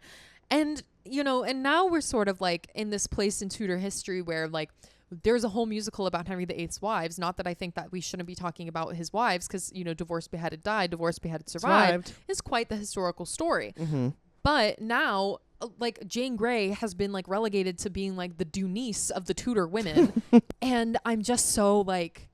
And, and now we're sort of like in this place in Tudor history where like there's a whole musical about Henry VIII's wives. Not that I think that we shouldn't be talking about his wives because, divorced, beheaded, died, divorced, beheaded, survived is quite the historical story. Mm-hmm. But now... like Jane Grey has been like relegated to being like the Dunice of the Tudor women. And I'm just so like,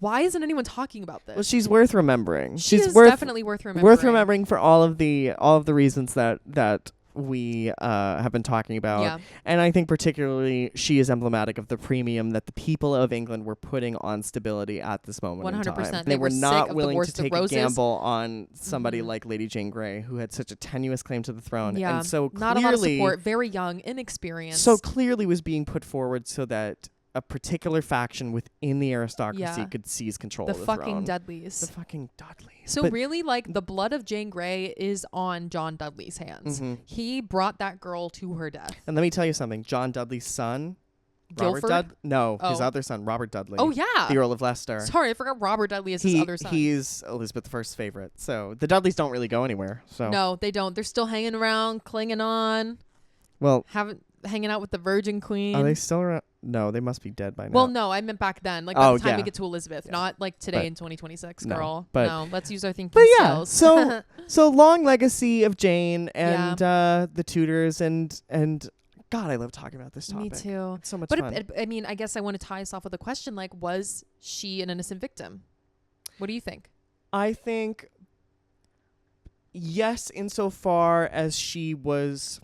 why isn't anyone talking about this? Well, she's worth remembering. She's definitely worth remembering. Worth remembering for all of the reasons that we have been talking about. Yeah. And I think particularly she is emblematic of the premium that the people of England were putting on stability at this moment 100%. In time. They were not willing to take a gamble on somebody like Lady Jane Grey, who had such a tenuous claim to the throne. Yeah. And so not clearly, a lot of support, very young, inexperienced. So clearly was being put forward so that a particular faction within the aristocracy could seize control of the throne. The fucking Dudleys. The fucking Dudleys. So really, like, the blood of Jane Grey is on John Dudley's hands. He brought that girl to her death. And let me tell you something. John Dudley's son, Guilford? his other son, Robert Dudley. Oh, yeah. The Earl of Leicester. Sorry, I forgot Robert Dudley is his other son. He's Elizabeth I's favorite. So the Dudleys don't really go anywhere. So no, they don't. They're still hanging around, clinging on. Well, hanging out with the Virgin Queen. Are they still around? No, they must be dead by now. Well, no, I meant back then. Like, by the time we get to Elizabeth. Not, like, today in 2026, girl. No, let's use our thinking skills. So long legacy of Jane and the Tudors and God, I love talking about this topic. Me too. It's so much fun. But I mean, I guess I want to tie us off with a question, like, was she an innocent victim? What do you think? I think yes, insofar as she was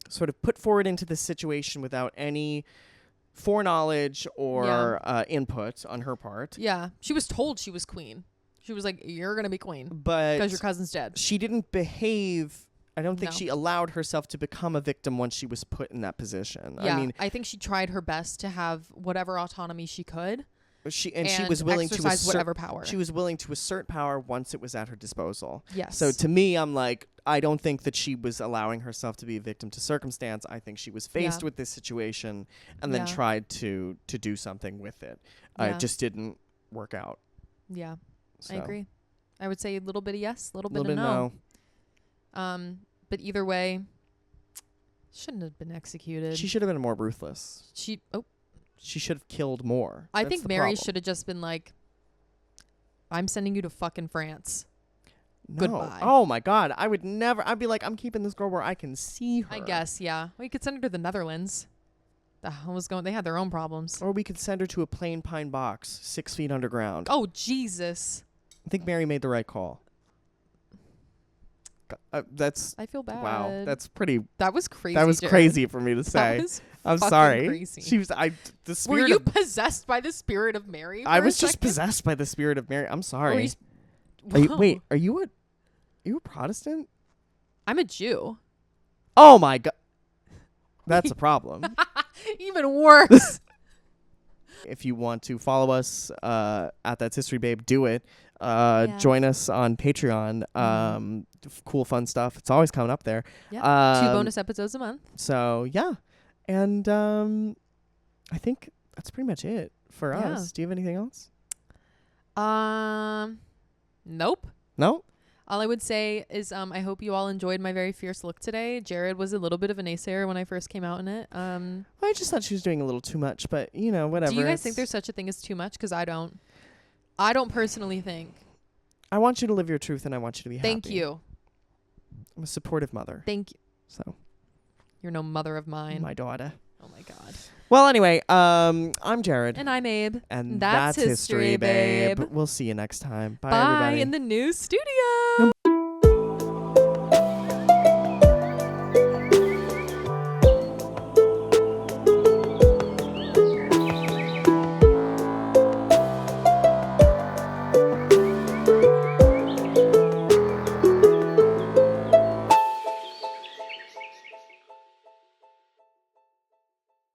sort of put forward into this situation without any foreknowledge or input on her part. Yeah. She was told she was queen. She was like, you're going to be queen. But because your cousin's dead. She didn't behave. I don't think she allowed herself to become a victim once she was put in that position. Yeah, I mean, I think she tried her best to have whatever autonomy she could. She was willing to assert whatever power. She was willing to assert power once it was at her disposal. Yes. So to me, I'm like, I don't think that she was allowing herself to be a victim to circumstance. I think she was faced with this situation and then tried to do something with it. It just didn't work out. Yeah, so. I agree. I would say a little bit of yes, a little bit of no. But either way, shouldn't have been executed. She should have been more ruthless. She should have killed more. I think Mary should have just been like, I'm sending you to fucking France. No. Goodbye. Oh my God. I would never. I'd be like, I'm keeping this girl where I can see her. I guess, yeah. We could send her to the Netherlands. The hell was going? They had their own problems. Or we could send her to a plain pine box 6 feet underground. Oh, Jesus. I think Mary made the right call. I feel bad. Wow, that's pretty. That was crazy. That was Jared. crazy for me to say. I'm sorry. Crazy. She was. The spirit. Were you possessed by the spirit of Mary? I was just possessed by the spirit of Mary. I'm sorry. Wait, are you a Protestant? I'm a Jew. Oh my God, that's a problem. Even worse. If you want to follow us at That's History Babe, do it. Join us on Patreon. Cool, fun stuff. It's always coming up there. Yeah, 2 bonus episodes a month. So yeah, and I think that's pretty much it for us. Do you have anything else? Nope. No. All I would say is I hope you all enjoyed my very fierce look today. Jared was a little bit of a naysayer when I first came out in it. I just thought she was doing a little too much, but whatever. Do you guys think there's such a thing as too much? Because I don't. I don't personally think. I want you to live your truth, and I want you to be happy. Thank you. I'm a supportive mother. Thank you. So. You're no mother of mine. My daughter. Oh my God. Well, anyway, I'm Jared. And I'm Abe. And that's History, babe. We'll see you next time. Bye, everybody. In the new studio.